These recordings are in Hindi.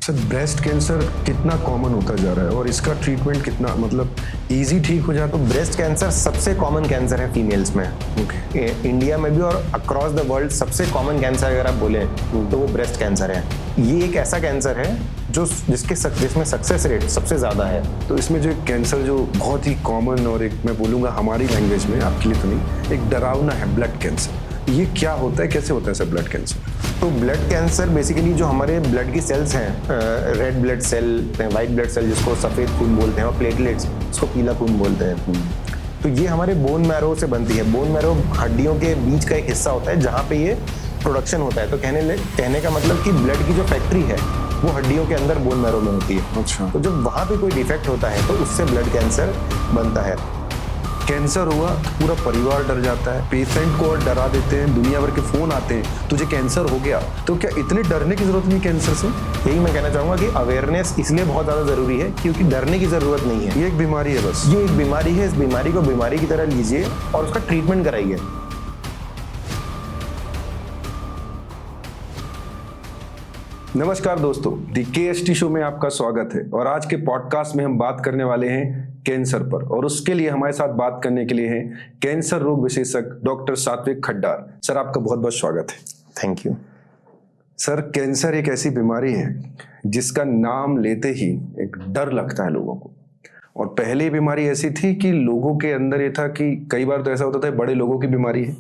सर ब्रेस्ट कैंसर कितना कॉमन होता जा रहा है और इसका ट्रीटमेंट कितना मतलब इजी ठीक हो जाता है? ब्रेस्ट कैंसर सबसे कॉमन कैंसर है फीमेल्स में। ओके। इंडिया में भी और अक्रॉस द वर्ल्ड सबसे कॉमन कैंसर अगर आप बोलें तो वो ब्रेस्ट कैंसर है। ये एक ऐसा कैंसर है जिसमें सक्सेस रेट सबसे ज़्यादा है। तो इसमें जो कैंसर जो बहुत ही कॉमन और एक मैं बोलूँगा हमारी लैंग्वेज में, आपके लिए तो नहीं, एक डरावना है ब्लड कैंसर। ये क्या होता है, कैसे होता है सर ब्लड कैंसर? तो ब्लड कैंसर बेसिकली जो हमारे ब्लड की सेल्स हैं, red blood cell, white blood cell जिसको सफ़ेद खून बोलते हैं, और प्लेटलेट्स जिसको पीला खून बोलते हैं, तो ये हमारे बोन मैरो से बनती है। बोन मैरो हड्डियों के बीच का एक हिस्सा होता है जहाँ पे ये प्रोडक्शन होता है। तो कहने का मतलब कि ब्लड की जो फैक्ट्री है वो हड्डियों के अंदर बोन मैरो में होती है। अच्छा। तो जब वहाँ पे कोई डिफेक्ट होता है तो उससे ब्लड कैंसर बनता है। कैंसर हुआ तो पूरा परिवार डर जाता है, पेशेंट को और डरा देते हैं, दुनिया भर के फोन आते हैं तुझे कैंसर हो गया। तो क्या इतने डरने की जरूरत नहीं कैंसर से? यही मैं कहना चाहूँगा कि अवेयरनेस इसलिए बहुत ज़्यादा ज़रूरी है क्योंकि डरने की ज़रूरत नहीं है। ये एक बीमारी है बस। ये एक बीमारी है, इस बीमारी को बीमारी की तरह लीजिए और उसका ट्रीटमेंट कराइए। नमस्कार दोस्तों, दी KST शो में आपका स्वागत है। और आज के पॉडकास्ट में हम बात करने वाले हैं कैंसर पर, और उसके लिए हमारे साथ बात करने के लिए हैं कैंसर रोग विशेषज्ञ डॉक्टर सात्विक खड्डार। सर आपका बहुत बहुत स्वागत है। Thank you. सर कैंसर एक ऐसी बीमारी है जिसका नाम लेते ही एक डर लगता है लोगों को। और पहले बीमारी ऐसी थी कि लोगों के अंदर ये था कि कई बार तो ऐसा होता था बड़े लोगों की बीमारी है,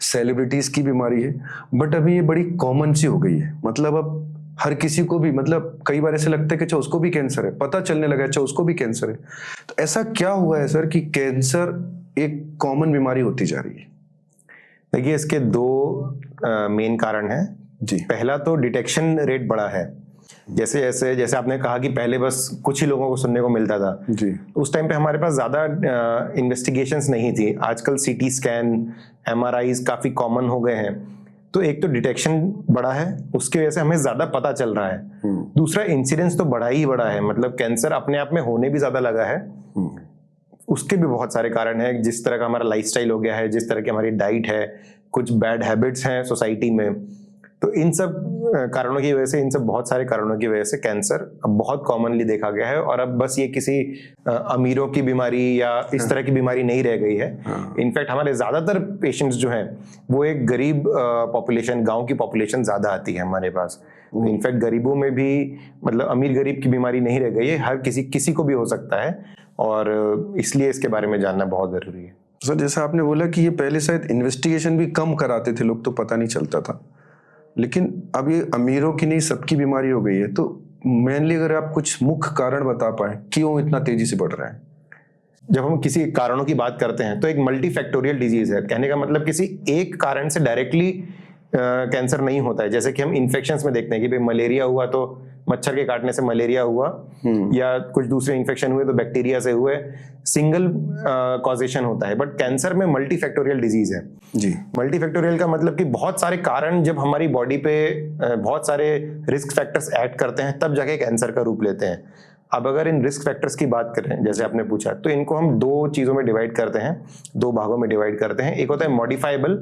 सेलिब्रिटीज की बीमारी है, बट अभी ये बड़ी कॉमन सी हो गई है। मतलब अब हर किसी को भी, मतलब कई बार ऐसे लगता है कि अच्छा उसको भी कैंसर है, पता चलने लगा अच्छा उसको भी कैंसर है। तो ऐसा क्या हुआ है सर कि कैंसर एक कॉमन बीमारी होती जा रही है? देखिए इसके दो मेन कारण हैं जी। पहला तो डिटेक्शन रेट बड़ा है। जैसे आपने कहा कि पहले बस कुछ ही लोगों को सुनने को मिलता था जी। उस टाइम पे हमारे पास ज़्यादा इन्वेस्टिगेशंस नहीं थी। आजकल CT स्कैन, MRIs काफ़ी कॉमन हो गए हैं। तो एक तो डिटेक्शन बड़ा है, उसकी वजह से हमें ज़्यादा पता चल रहा है। दूसरा इंसिडेंस तो बड़ा ही बड़ा है, मतलब कैंसर अपने आप में होने भी ज़्यादा लगा है। उसके भी बहुत सारे कारण हैं, जिस तरह का हमारा लाइफस्टाइल हो गया है, जिस तरह की हमारी डाइट है, कुछ बैड हैबिट्स हैं सोसाइटी में। तो इन सब कारणों की वजह से, इन सब बहुत सारे कारणों की वजह से कैंसर अब बहुत कॉमनली देखा गया है। और अब बस ये किसी अमीरों की बीमारी या इस तरह की बीमारी नहीं रह गई है। इनफैक्ट हमारे ज़्यादातर पेशेंट्स जो हैं वो एक गरीब पॉपुलेशन, गांव की पॉपुलेशन ज़्यादा आती है हमारे पास। इनफैक्ट गरीबों में भी, मतलब अमीर गरीब की बीमारी नहीं रह गई है, हर किसी को भी हो सकता है, और इसलिए इसके बारे में जानना बहुत ज़रूरी है। सर जैसा आपने बोला कि ये पहले शायद इन्वेस्टिगेशन भी कम कराते थे लोग, तो पता नहीं चलता था, लेकिन अब ये अमीरों की नहीं सबकी बीमारी हो गई है। तो मेनली अगर आप कुछ मुख्य कारण बता पाए क्यों इतना तेजी से बढ़ रहा है? जब हम किसी कारणों की बात करते हैं तो एक मल्टीफैक्टोरियल डिजीज है। कहने का मतलब किसी एक कारण से डायरेक्टली कैंसर नहीं होता है। जैसे कि हम इन्फेक्शंस में देखते हैं कि भाई मलेरिया हुआ तो मच्छर के काटने से मलेरिया हुआ, या कुछ दूसरे इन्फेक्शन हुए तो बैक्टीरिया से हुए, सिंगल कॉजेशन होता है। बट कैंसर में मल्टीफैक्टोरियल डिजीज है। जी। मल्टीफैक्टोरियल का मतलब कि बहुत सारे कारण जब हमारी बॉडी पे बहुत सारे रिस्क फैक्टर्स एक्ट करते हैं तब जाके कैंसर का रूप लेते हैं। अब अगर इन रिस्क फैक्टर्स की बात करें, जैसे आपने पूछा, तो इनको हम दो चीज़ों में डिवाइड करते हैं, दो भागों में डिवाइड करते हैं। एक होता है मॉडिफाइबल,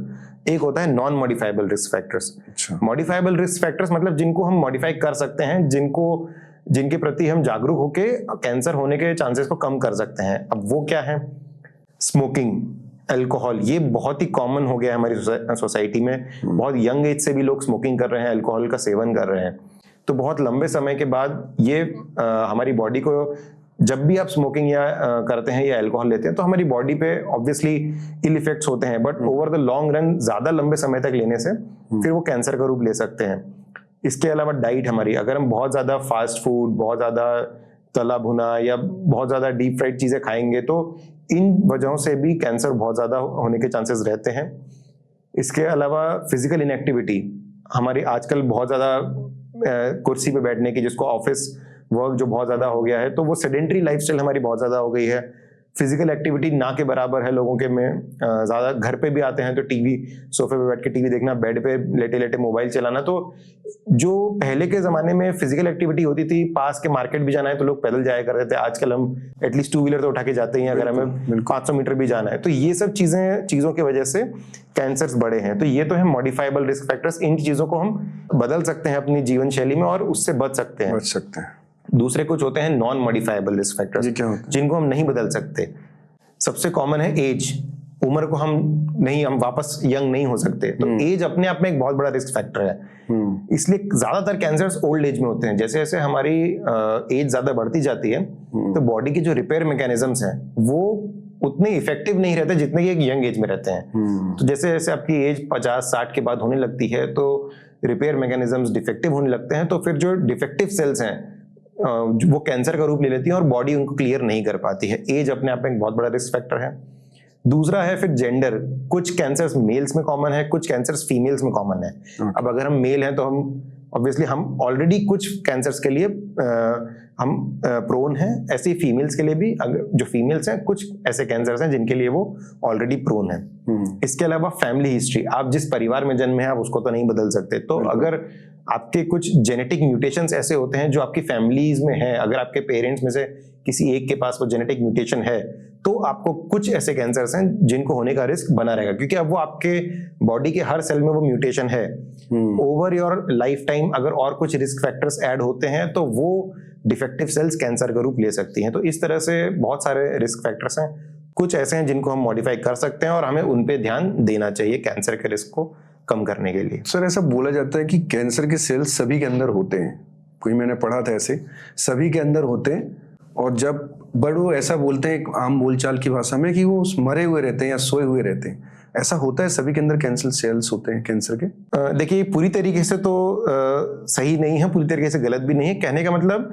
एक होता है नॉन मॉडिफाइबल रिस्क फैक्टर्स। अच्छा। मॉडिफाइबल रिस्क फैक्टर्स मतलब जिनको हम मॉडिफाई कर सकते हैं, जिनके प्रति हम जागरूक होके कैंसर होने के चांसेस को कम कर सकते हैं। अब वो क्या है? स्मोकिंग, अल्कोहल, ये बहुत ही कॉमन हो गया है हमारी सोसाइटी में। बहुत यंग एज से भी लोग स्मोकिंग कर रहे हैं, अल्कोहल का सेवन कर रहे हैं। तो बहुत लंबे समय के बाद ये हमारी बॉडी को, जब भी आप स्मोकिंग या करते हैं या अल्कोहल लेते हैं तो हमारी बॉडी पे ऑब्वियसली इल इफेक्ट्स होते हैं, but over the long run ज्यादा लंबे समय तक लेने से फिर वो कैंसर का रूप ले सकते हैं। इसके अलावा डाइट हमारी, अगर हम बहुत ज्यादा फास्ट फूड, बहुत ज्यादा तला भुना या बहुत ज्यादा डीप फ्राइड चीजें खाएंगे तो इन वजहों से भी कैंसर बहुत ज्यादा होने के चांसेस रहते हैं। इसके अलावा फिजिकल इनएक्टिविटी हमारी आजकल बहुत ज्यादा कुर्सी पे बैठने की, जिसको ऑफिस वर्क जो बहुत ज्यादा हो गया है, तो वो सेडेंटरी लाइफस्टाइल हमारी बहुत ज्यादा हो गई है। फिजिकल एक्टिविटी ना के बराबर है लोगों के में। ज्यादा घर पे भी आते हैं तो टीवी, सोफे पे बैठ के टीवी देखना, बेड पे लेटे लेटे मोबाइल चलाना। तो जो पहले के जमाने में फिजिकल एक्टिविटी होती थी, पास के मार्केट भी जाना है तो लोग पैदल जाया करते थे, आजकल हम एटलीस्ट 2 व्हीलर तो उठा के जाते हैं अगर हमें 500 मीटर भी जाना है। तो ये सब चीजों की वजह से कैंसर्स बढ़े हैं। तो ये तो है मॉडिफाइबल रिस्क फैक्टर्स। इन चीजों को हम बदल सकते हैं अपनी जीवन शैली में और उससे बच सकते हैं। दूसरे कुछ होते हैं नॉन मॉडिफाइबल रिस्क फैक्टर्स, जिनको हम नहीं बदल सकते। सबसे कॉमन है एज। उम्र को हम वापस यंग नहीं हो सकते, तो एज अपने आप में एक बहुत बड़ा रिस्क फैक्टर है। इसलिए ज्यादातर कैंसर्स ओल्ड एज में होते हैं। जैसे जैसे हमारी एज ज्यादा बढ़ती जाती है तो बॉडी के जो रिपेयर मैकेनिज्म्स हैं वो उतने इफेक्टिव नहीं रहते जितने कि एक यंग एज में रहते हैं। तो जैसे जैसे आपकी एज 50-60 के बाद होने लगती है तो रिपेयर मैकेनिज्म्स डिफेक्टिव होने लगते हैं। तो फिर जो डिफेक्टिव सेल्स हैं वो कैंसर का रूप ले लेती है और बॉडी उनको क्लियर नहीं कर पाती है। एज अपने आप में एक बहुत बड़ा रिस्क फैक्टर है। दूसरा है फिर जेंडर। कुछ कैंसर्स मेल्स में कॉमन है, कुछ कैंसर्स फीमेल्स में कॉमन है। अब अगर हम मेल हैं तो हम ऑलरेडी कुछ कैंसर्स के लिए हम प्रोन हैं, ऐसे ही फीमेल्स के लिए भी जो फीमेल्स हैं कुछ ऐसे कैंसर्स हैं जिनके लिए वो ऑलरेडी प्रोन है। इसके अलावा फैमिली हिस्ट्री, आप जिस परिवार में जन्मे हैं आप उसको तो नहीं बदल सकते। तो अगर आपके कुछ जेनेटिक म्यूटेशंस ऐसे होते हैं जो आपकी फैमिलीज में हैं, अगर आपके पेरेंट्स में से किसी एक के पास वो जेनेटिक म्यूटेशन है तो आपको कुछ ऐसे कैंसर्स हैं जिनको होने का रिस्क बना रहेगा, क्योंकि अब वो आपके बॉडी के हर सेल में वो म्यूटेशन है। ओवर योर लाइफ टाइम अगर और कुछ रिस्क फैक्टर्स ऐड होते हैं तो वो डिफेक्टिव सेल्स कैंसर का रूप ले सकती हैं। तो इस तरह से बहुत सारे रिस्क फैक्टर्स हैं। कुछ ऐसे हैं जिनको हम मॉडिफाई कर सकते हैं और हमें उन पे ध्यान देना चाहिए कैंसर के रिस्क को कम करने के लिए। सर ऐसा बोला जाता है कि कैंसर के सेल्स सभी के अंदर होते हैं, कोई मैंने पढ़ा था ऐसे, सभी के अंदर होते हैं। और जब वो ऐसा बोलते हैं आम बोलचाल की भाषा में कि वो मरे हुए रहते हैं या सोए हुए रहते हैं, ऐसा होता है? सभी के अंदर कैंसर सेल्स होते हैं कैंसर के? देखिए पूरी तरीके से तो सही नहीं है, पूरी तरीके से गलत भी नहीं है। कहने का मतलब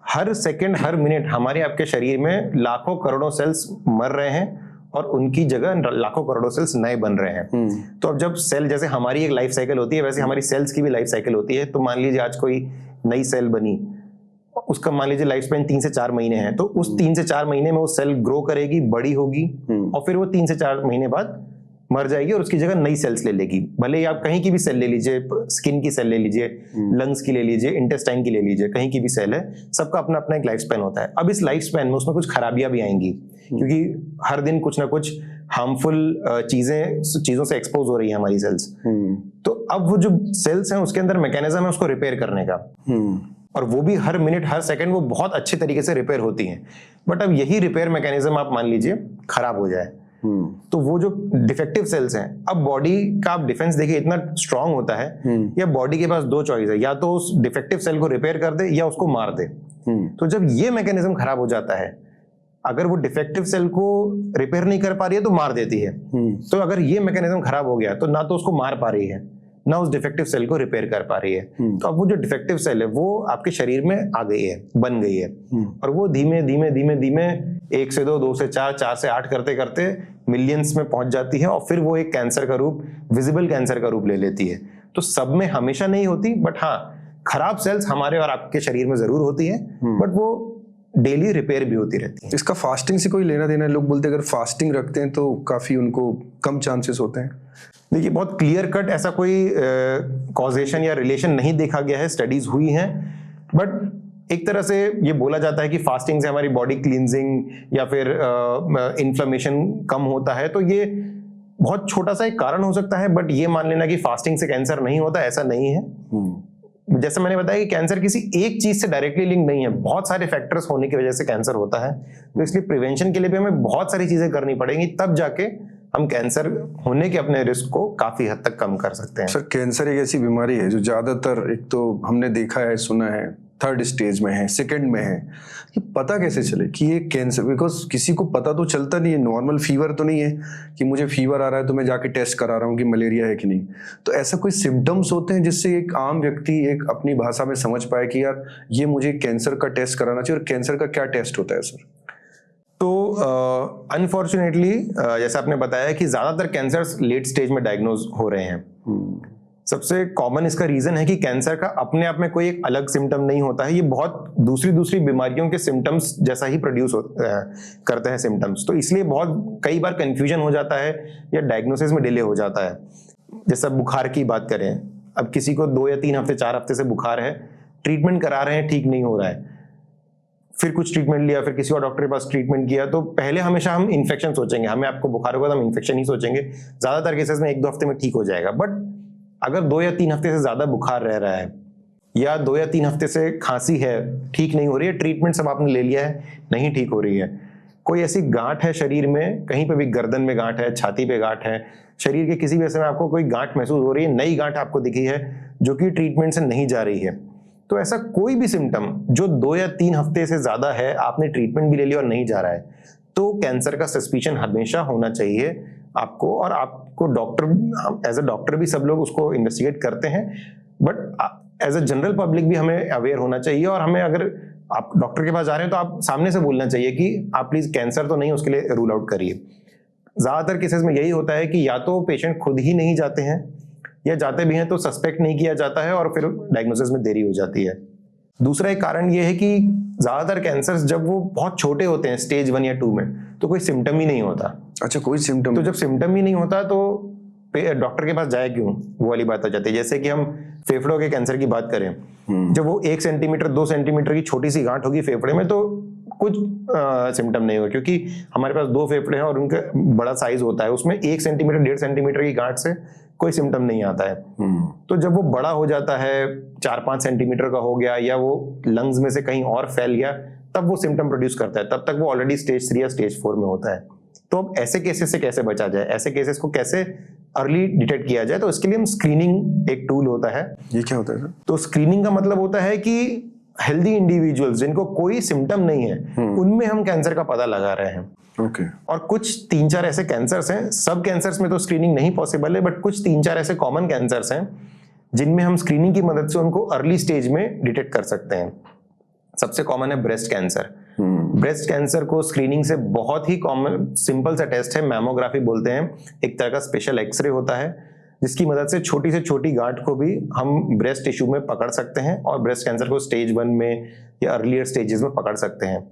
हर सेकंड हर मिनट हमारे आपके शरीर में लाखों करोड़ों सेल्स मर रहे हैं और उनकी जगह लाखों करोड़ों सेल्स नए बन रहे हैं। तो अब जब सेल, जैसे हमारी एक लाइफ साइकिल होती है वैसे हमारी सेल्स की भी लाइफ साइकिल होती है। तो मान लीजिए आज कोई नई सेल बनी, उसका मान लीजिए लाइफ स्पैन 3 से 4 महीने है, तो उस 3 से 4 महीने में वो सेल ग्रो करेगी, बड़ी होगी और फिर वो 3 से 4 महीने बाद मर जाएगी और उसकी जगह नई सेल्स ले लेगी। भले ही आप कहीं की भी सेल ले लीजिए, स्किन की सेल ले लीजिए, लंग्स की ले लीजिए, इंटेस्टाइन की ले लीजिए, कहीं की भी सेल है, सबका अपना अपना एक लाइफ स्पैन होता है। अब इस लाइफ स्पैन में उसमें कुछ खराबियां भी आएंगी क्योंकि हर दिन कुछ ना कुछ हार्मफुल चीजों से एक्सपोज हो रही है हमारी सेल्स। तो अब वो जो सेल्स हैं उसके अंदर मैकेनिज्म है उसको रिपेयर करने का, और वो भी हर मिनट हर सेकंड वो बहुत अच्छे तरीके से रिपेयर होती हैं। बट अब यही रिपेयर मैकेनिज्म आप मान लीजिए खराब हो जाए तो वो जो डिफेक्टिव सेल्स हैं, अब बॉडी का आप डिफेंस देखिए इतना स्ट्रांग होता है, या बॉडी के पास 2 चॉइस है, या तो उस डिफेक्टिव सेल को रिपेयर कर दे या उसको मार दे। तो जब ये मैकेनिज्म खराब हो जाता है, अगर वो डिफेक्टिव सेल को रिपेयर नहीं कर पा रही है तो मार देती है। तो अगर ये मैकेनिज्म खराब हो गया तो ना तो उसको मार पा रही है ना उस डिफेक्टिव सेल को रिपेयर कर पा रही है। तो अब वो जो डिफेक्टिव सेल है वो आपके शरीर में आ गई है, बन गई है, और वो धीमे धीमे धीमे धीमे 1 से 2, 2 से 4, 4 से 8 करते करते मिलियंस में पहुंच जाती है और फिर वो एक कैंसर का रूप, विजिबल कैंसर का रूप ले लेती है। तो सब में हमेशा नहीं होती, बट हाँ खराब सेल्स हमारे और आपके शरीर में जरूर होती है, बट वो डेली रिपेयर भी होती रहती है। इसका फास्टिंग से कोई लेना देना है? लोग बोलते हैं अगर फास्टिंग रखते हैं तो काफी उनको कम चांसेस होते हैं। देखिए बहुत क्लियर कट ऐसा कोई कॉजेशन या रिलेशन नहीं देखा गया है, स्टडीज हुई हैं, बट एक तरह से ये बोला जाता है कि फास्टिंग से हमारी बॉडी क्लींजिंग या फिर इन्फ्लेमेशन कम होता है। तो ये बहुत छोटा सा एक कारण हो सकता है, बट ये मान लेना कि फास्टिंग से कैंसर नहीं होता, ऐसा नहीं है। जैसे मैंने बताया कि कैंसर किसी एक चीज से डायरेक्टली लिंक नहीं है, बहुत सारे फैक्टर्स होने की वजह से कैंसर होता है। तो इसलिए प्रिवेंशन के लिए भी हमें बहुत सारी चीजें करनी पड़ेंगी, तब जाके हम कैंसर होने के अपने रिस्क को काफी हद तक कम कर सकते हैं। सर कैंसर एक ऐसी बीमारी है जो ज्यादातर, एक तो हमने देखा है, सुना है, 3rd स्टेज में है, 2nd में है। ये पता कैसे चले कि ये कैंसर? बिकॉज किसी को पता तो चलता नहीं है। नॉर्मल फीवर तो नहीं है कि मुझे फीवर आ रहा है तो मैं जाके टेस्ट करा रहा हूँ कि मलेरिया है कि नहीं। तो ऐसा कोई सिम्टम्स होते हैं जिससे एक आम व्यक्ति एक अपनी भाषा में समझ पाए कि यार ये मुझे कैंसर का टेस्ट कराना चाहिए? और कैंसर का क्या टेस्ट होता है सर? तो अनफॉर्चुनेटली जैसा आपने बताया कि ज्यादातर कैंसर्स लेट स्टेज में डायग्नोज हो रहे हैं। सबसे कॉमन इसका रीजन है कि कैंसर का अपने आप में कोई एक अलग सिम्टम नहीं होता है, ये बहुत दूसरी बीमारियों के सिम्टम्स जैसा ही प्रोड्यूस करते हैं सिम्टम्स। तो इसलिए बहुत कई बार कंफ्यूजन हो जाता है या डायग्नोसिस में डिले हो जाता है। जैसा बुखार की बात करें, अब किसी को 2 या 3 हफ्ते 4 हफ्ते से बुखार है, ट्रीटमेंट करा रहे हैं, ठीक नहीं हो रहा है, फिर कुछ ट्रीटमेंट लिया, फिर किसी और डॉक्टर के पास ट्रीटमेंट किया, तो पहले हमेशा हम इन्फेक्शन सोचेंगे, हमें आपको बुखार होगा तो हम इन्फेक्शन ही सोचेंगे। ज्यादातर केसेस में 1-2 हफ्ते में ठीक हो जाएगा। बट अगर 2 या 3 हफ्ते से ज्यादा बुखार रह रहा है या 2 या 3 हफ्ते से खांसी है, ठीक नहीं हो रही है, ट्रीटमेंट सब आपने ले लिया है, नहीं ठीक हो रही है, कोई ऐसी गांठ है शरीर में, कहीं पे भी गर्दन में गांठ है, छाती पे गांठ है, शरीर के किसी भी हिस्से में आपको कोई गांठ महसूस हो रही है, नई गांठ आपको दिखी है जो कि ट्रीटमेंट से नहीं जा रही है, तो ऐसा कोई भी सिम्टम जो 2 या 3 हफ्ते से ज्यादा है, आपने ट्रीटमेंट भी ले लिया और नहीं जा रहा है, तो कैंसर का सस्पिशन हमेशा होना चाहिए आपको। और आपको डॉक्टर, एज अ डॉक्टर भी सब लोग उसको इन्वेस्टिगेट करते हैं, but as a general public भी हमें अवेयर होना चाहिए। और हमें, अगर आप डॉक्टर के पास जा रहे हैं तो आप सामने से बोलना चाहिए कि आप प्लीज कैंसर तो नहीं, उसके लिए रूल आउट करिए। ज्यादातर केसेस में यही होता है कि या तो पेशेंट खुद ही नहीं जाते हैं, या जाते भी हैं तो सस्पेक्ट नहीं किया जाता है और फिर डायग्नोसिस में देरी हो जाती है। दूसरा एक कारण ये है कि ज्यादातर कैंसर्स जब वो बहुत छोटे होते हैं, स्टेज 1 या 2 में, तो कोई सिम्टम ही नहीं होता। अच्छा, कोई सिम्टम? तो जब सिम्टम ही नहीं होता तो डॉक्टर के पास जाए क्यों, वो वाली बात आ जाती है। जैसे कि हम फेफड़ों के कैंसर की बात करें, जब वो 1 सेंटीमीटर 2 सेंटीमीटर की छोटी सी गांठ होगी फेफड़े में, तो कुछ सिम्टम नहीं होगा, क्योंकि हमारे पास 2 फेफड़े हैं और उनका बड़ा साइज होता है, उसमें 1 सेंटीमीटर 1.5 सेंटीमीटर की गांठ से कोई सिम्टम नहीं आता है। तो जब वो बड़ा हो जाता है, 4-5 सेंटीमीटर का हो गया, या वो लंग्स में से कहीं और फैल गया, तब वो सिम्टम प्रोड्यूस करता है, तब तक वो ऑलरेडी स्टेज 3 या स्टेज 4 में होता है। तो अब ऐसे केसेस से कैसे बचा जाए, ऐसे केसेस को कैसे अर्ली डिटेक्ट किया जाए, तो इसके लिए हम स्क्रीनिंग, एक टूल होता है। ये क्या होता है सर? तो स्क्रीनिंग का मतलब होता है कि हेल्दी इंडिविजुअल्स जिनको कोई सिम्टम नहीं है, उनमें हम कैंसर का पता लगा रहे हैं। ओके। और कुछ 3-4 ऐसे कैंसर्स हैं, सब कैंसर्स में तो स्क्रीनिंग नहीं पॉसिबल है, बट कुछ 3-4 ऐसे कॉमन कैंसर्स हैं जिनमें हम स्क्रीनिंग की मदद से उनको अर्ली स्टेज में डिटेक्ट कर सकते हैं। सबसे कॉमन है ब्रेस्ट कैंसर। ब्रेस्ट कैंसर को स्क्रीनिंग से बहुत ही कॉमन सिंपल सा टेस्ट है, मैमोग्राफी बोलते हैं, एक तरह का स्पेशल एक्सरे होता है जिसकी मदद से छोटी से छोटी गांठ को भी हम ब्रेस्ट टिश्यू में पकड़ सकते हैं और ब्रेस्ट कैंसर को स्टेज 1 में या अर्लियर स्टेजेस में पकड़ सकते हैं।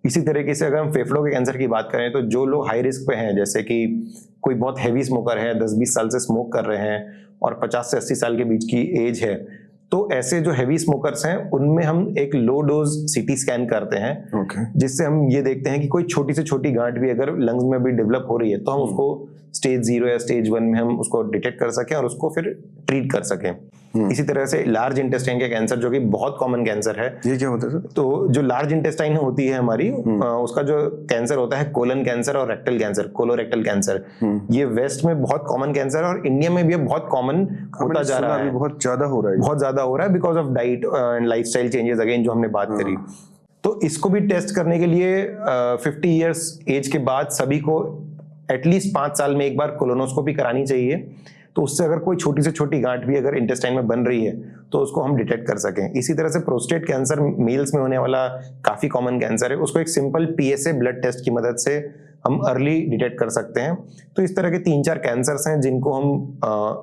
इसी तरीके से अगर हम फेफड़ों के कैंसर की बात करें, तो जो लोग हाई रिस्क पे हैं, जैसे कि कोई बहुत हैवी स्मोकर है, 10-20 साल से स्मोक कर रहे हैं और 50 से 80 साल के बीच की एज है, तो ऐसे जो हैवी स्मोकर्स हैं उनमें हम एक लो डोज सीटी स्कैन करते हैं, जिससे हम ये देखते हैं कि कोई छोटी से छोटी गांठ भी अगर लंग्स में भी डेवलप हो रही है, तो हम उसको स्टेज 0 या स्टेज 1 में हम उसको डिटेक्ट कर सकें और उसको फिर ट्रीट कर सकें। इसी तरह से लार्ज इंटेस्टाइन के कैंसर, जो कि बहुत कॉमन कैंसर है। ये क्या होता है सर? तो जो लार्ज इंटेस्टाइन होती है हमारी, उसका जो कैंसर होता है कोलन कैंसर और रेक्टल कैंसर, कोलोरेक्टल कैंसर, ये वेस्ट में बहुत कॉमन कैंसर है और इंडिया में भी बहुत कॉमन होता जा रहा है, बहुत ज्यादा हो रहा है, बहुत ज्यादा हो रहा है because of diet and lifestyle changes, again जो हमने बात करी। तो इसको भी टेस्ट करने के लिए 50 इयर्स एज के बाद सभी को एटलीस्ट 5 साल में एक बार कोलोनोस्कोपी करानी चाहिए। तो उससे अगर कोई छोटी से छोटी गांठ भी अगर इंटेस्टाइन में बन रही है तो उसको हम डिटेक्ट कर सकें। इसी तरह से प्रोस्टेट कैंसर मेल्स में होने वाला काफी कॉमन कैंसर है, उसको एक सिंपल पीएसए ब्लड टेस्ट की मदद से हम अर्ली डिटेक्ट कर सकते हैं। तो इस तरह के 3-4 कैंसर्स हैं जिनको हम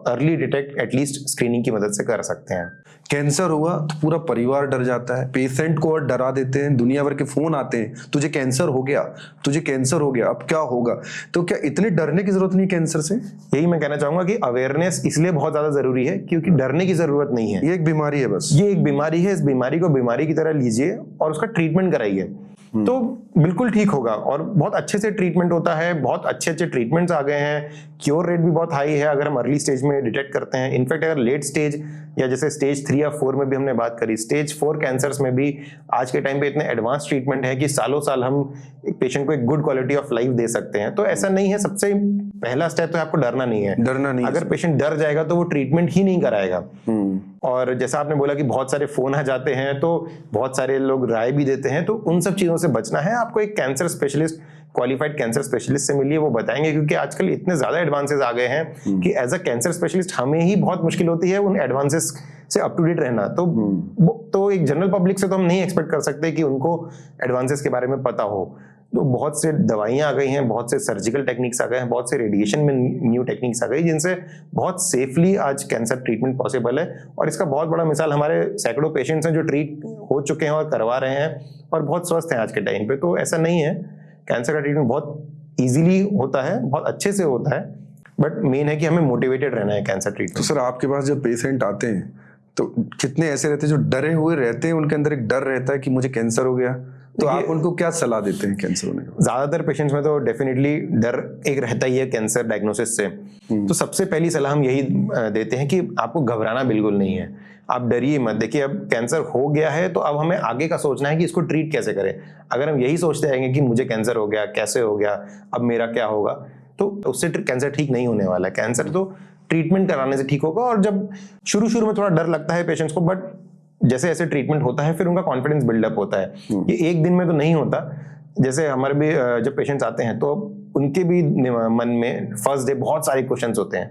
अर्ली डिटेक्ट एटलीस्ट स्क्रीनिंग की मदद से कर सकते हैं। कैंसर हुआ तो पूरा परिवार डर जाता है, पेशेंट को और डरा देते हैं, दुनिया भर के फोन आते हैं, तुझे कैंसर हो गया, तुझे कैंसर हो गया, अब क्या होगा। तो क्या इतने डरने की जरूरत नहीं कैंसर से? यही मैं कहना चाहूंगा कि अवेयरनेस इसलिए बहुत ज्यादा जरूरी है क्योंकि डरने की जरूरत नहीं है। ये एक बीमारी है, बस ये एक बीमारी है, इस बीमारी को बीमारी की तरह लीजिए और उसका ट्रीटमेंट कराइए, तो बिल्कुल ठीक होगा। और बहुत अच्छे से ट्रीटमेंट होता है, बहुत अच्छे अच्छे ट्रीटमेंट्स आ गए हैं, क्योर रेट भी बहुत हाई है अगर हम अर्ली स्टेज में डिटेक्ट करते हैं। इनफैक्ट अगर लेट स्टेज या जैसे स्टेज 3 या 4 में भी हमने बात करी, स्टेज 4 कैंसर्स में भी आज के टाइम पे इतने एडवांस ट्रीटमेंट है कि सालों साल हम एक पेशेंट को एक गुड क्वालिटी ऑफ लाइफ दे सकते हैं। तो ऐसा नहीं है, सबसे पहला स्टेप तो आपको डरना नहीं है। डरना नहीं, अगर पेशेंट डर जाएगा तो वो ट्रीटमेंट ही नहीं कराएगा। और जैसा आपने बोला कि बहुत सारे फोन आ जाते हैं, तो बहुत सारे लोग राय भी देते हैं, तो उन सब चीजों से बचना है। आपको एक cancer specialist, qualified cancer specialist से मिलिए, वो बताएंगे, क्योंकि आजकल इतने ज्यादा एडवांसेस आ गए हैं कि एज अ कैंसर स्पेशलिस्ट हमें ही बहुत मुश्किल होती है उन एडवांसेस से अप टू डेट रहना। तो एक जनरल पब्लिक से तो हम नहीं एक्सपेक्ट कर सकते कि उनको एडवांसेस के बारे में पता हो। तो बहुत से दवाइयाँ आ गई हैं, बहुत से सर्जिकल टेक्निक्स आ गए हैं, बहुत से रेडिएशन में न्यू टेक्निक्स आ गई जिनसे बहुत सेफली आज कैंसर ट्रीटमेंट पॉसिबल है। और इसका बहुत बड़ा मिसाल हमारे सैकड़ों पेशेंट्स हैं जो ट्रीट हो चुके हैं और करवा रहे हैं और बहुत स्वस्थ हैं आज के टाइम पे। तो ऐसा नहीं है, कैंसर का ट्रीटमेंट बहुत ईजिली होता है, बहुत अच्छे से होता है, बट मेन है कि हमें मोटिवेटेड रहना है कैंसर तो ट्रीटमेंट। सर आपके पास जब पेशेंट आते हैं तो कितने ऐसे रहते हैं जो डरे हुए रहते हैं, उनके अंदर एक डर रहता है कि मुझे कैंसर हो गया, तो आप उनको क्या सलाह देते हैं कैंसर होने के? ज्यादातर पेशेंट्स में तो डेफिनेटली डर एक रहता ही है कैंसर डायग्नोसिस से। तो सबसे पहली सलाह हम यही देते हैं कि आपको घबराना बिल्कुल नहीं है, आप डरिए मत। देखिए अब कैंसर हो गया है तो अब हमें आगे का सोचना है कि इसको ट्रीट कैसे करें। अगर हम यही सोचते रहेंगे कि मुझे कैंसर हो गया, कैसे हो गया, अब मेरा क्या होगा, तो उससे कैंसर ठीक नहीं होने वाला है। कैंसर तो ट्रीटमेंट कराने से ठीक होगा। और जब शुरू में थोड़ा डर लगता है पेशेंट्स को, बट जैसे जैसे ट्रीटमेंट होता है फिर उनका कॉन्फिडेंस बिल्डअप होता है। ये एक दिन में तो नहीं होता। जैसे हमारे भी जब पेशेंट्स आते हैं तो उनके भी मन में फर्स्ट डे बहुत सारे क्वेश्चंस होते हैं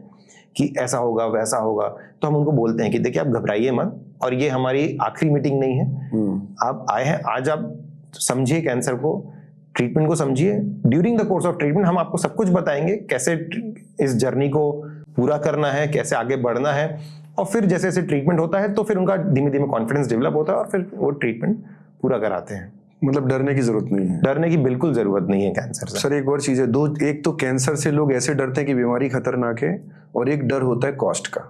कि ऐसा होगा वैसा होगा। तो हम उनको बोलते हैं कि देखिए आप घबराइए मत, और ये हमारी आखिरी मीटिंग नहीं है। आप आए हैं आज, आप समझिए कैंसर को, ट्रीटमेंट को समझिए। During the course of treatment हम आपको सब कुछ बताएंगे, कैसे इस जर्नी को पूरा करना है, कैसे आगे बढ़ना है। और फिर जैसे जैसे ट्रीटमेंट होता है तो फिर उनका धीमे धीमे कॉन्फिडेंस डेवलप होता है और फिर वो ट्रीटमेंट पूरा कराते हैं। मतलब डरने की जरूरत नहीं है? डरने की बिल्कुल जरूरत नहीं है कैंसर से। सर एक और चीज है, एक तो कैंसर से लोग ऐसे डरते हैं कि बीमारी खतरनाक है, और एक डर होता है कॉस्ट का,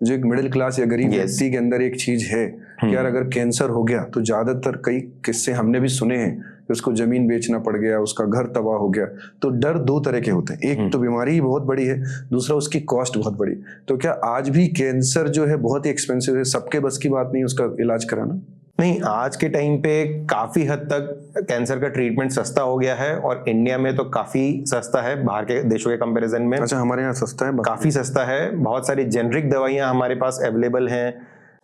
जो एक मिडिल क्लास या गरीब व्यक्ति के अंदर एक चीज है कि यार अगर कैंसर हो गया तो ज्यादातर कई किस्से हमने भी सुने हैं कि उसको जमीन बेचना पड़ गया, उसका घर तबाह हो गया। तो डर दो तरह के होते हैं, एक तो बीमारी ही बहुत बड़ी है, दूसरा उसकी कॉस्ट बहुत बड़ी। तो क्या आज भी कैंसर जो है बहुत ही एक्सपेंसिव है, सबके बस की बात नहीं उसका इलाज कराना? नहीं, आज के टाइम पे काफी हद तक कैंसर का ट्रीटमेंट सस्ता हो गया है और इंडिया में तो काफी सस्ता है बाहर के देशों के कंपैरिजन में। अच्छा, हमारे यहाँ सस्ता है? काफी सस्ता है। बहुत सारी जेनरिक दवाइयां हमारे पास अवेलेबल हैं।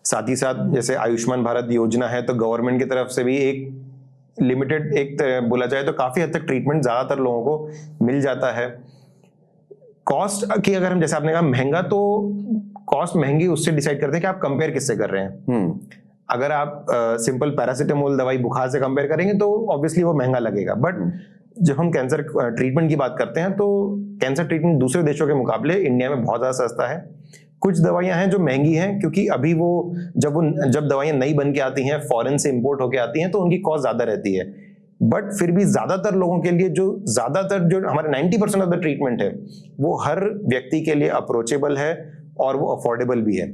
साथ ही साथ जैसे आयुष्मान भारत योजना है तो गवर्नमेंट की तरफ से भी एक लिमिटेड, एक बोला जाए तो काफी हद तक ट्रीटमेंट ज्यादातर लोगों को मिल जाता है। कॉस्ट की अगर हम, जैसे आपने कहा महंगा, तो कॉस्ट महंगी उससे डिसाइड करते हैं कि आप कंपेयर किससे कर रहे हैं। अगर आप सिंपल पैरासिटामोल दवाई बुखार से कंपेयर करेंगे तो ऑब्वियसली वो महंगा लगेगा। बट जब हम कैंसर ट्रीटमेंट की बात करते हैं तो कैंसर ट्रीटमेंट दूसरे देशों के मुकाबले इंडिया में बहुत ज्यादा सस्ता है। कुछ दवाइयां हैं जो महंगी हैं क्योंकि अभी वो जब दवाइयां नई बन के आती हैं, फॉरेन से इंपोर्ट होके आती हैं, तो उनकी कॉस्ट ज्यादा रहती है। बट फिर भी ज्यादातर लोगों के लिए जो हमारे 90% ऑफ द ट्रीटमेंट है वो हर व्यक्ति के लिए अप्रोचेबल है और वो अफोर्डेबल भी है।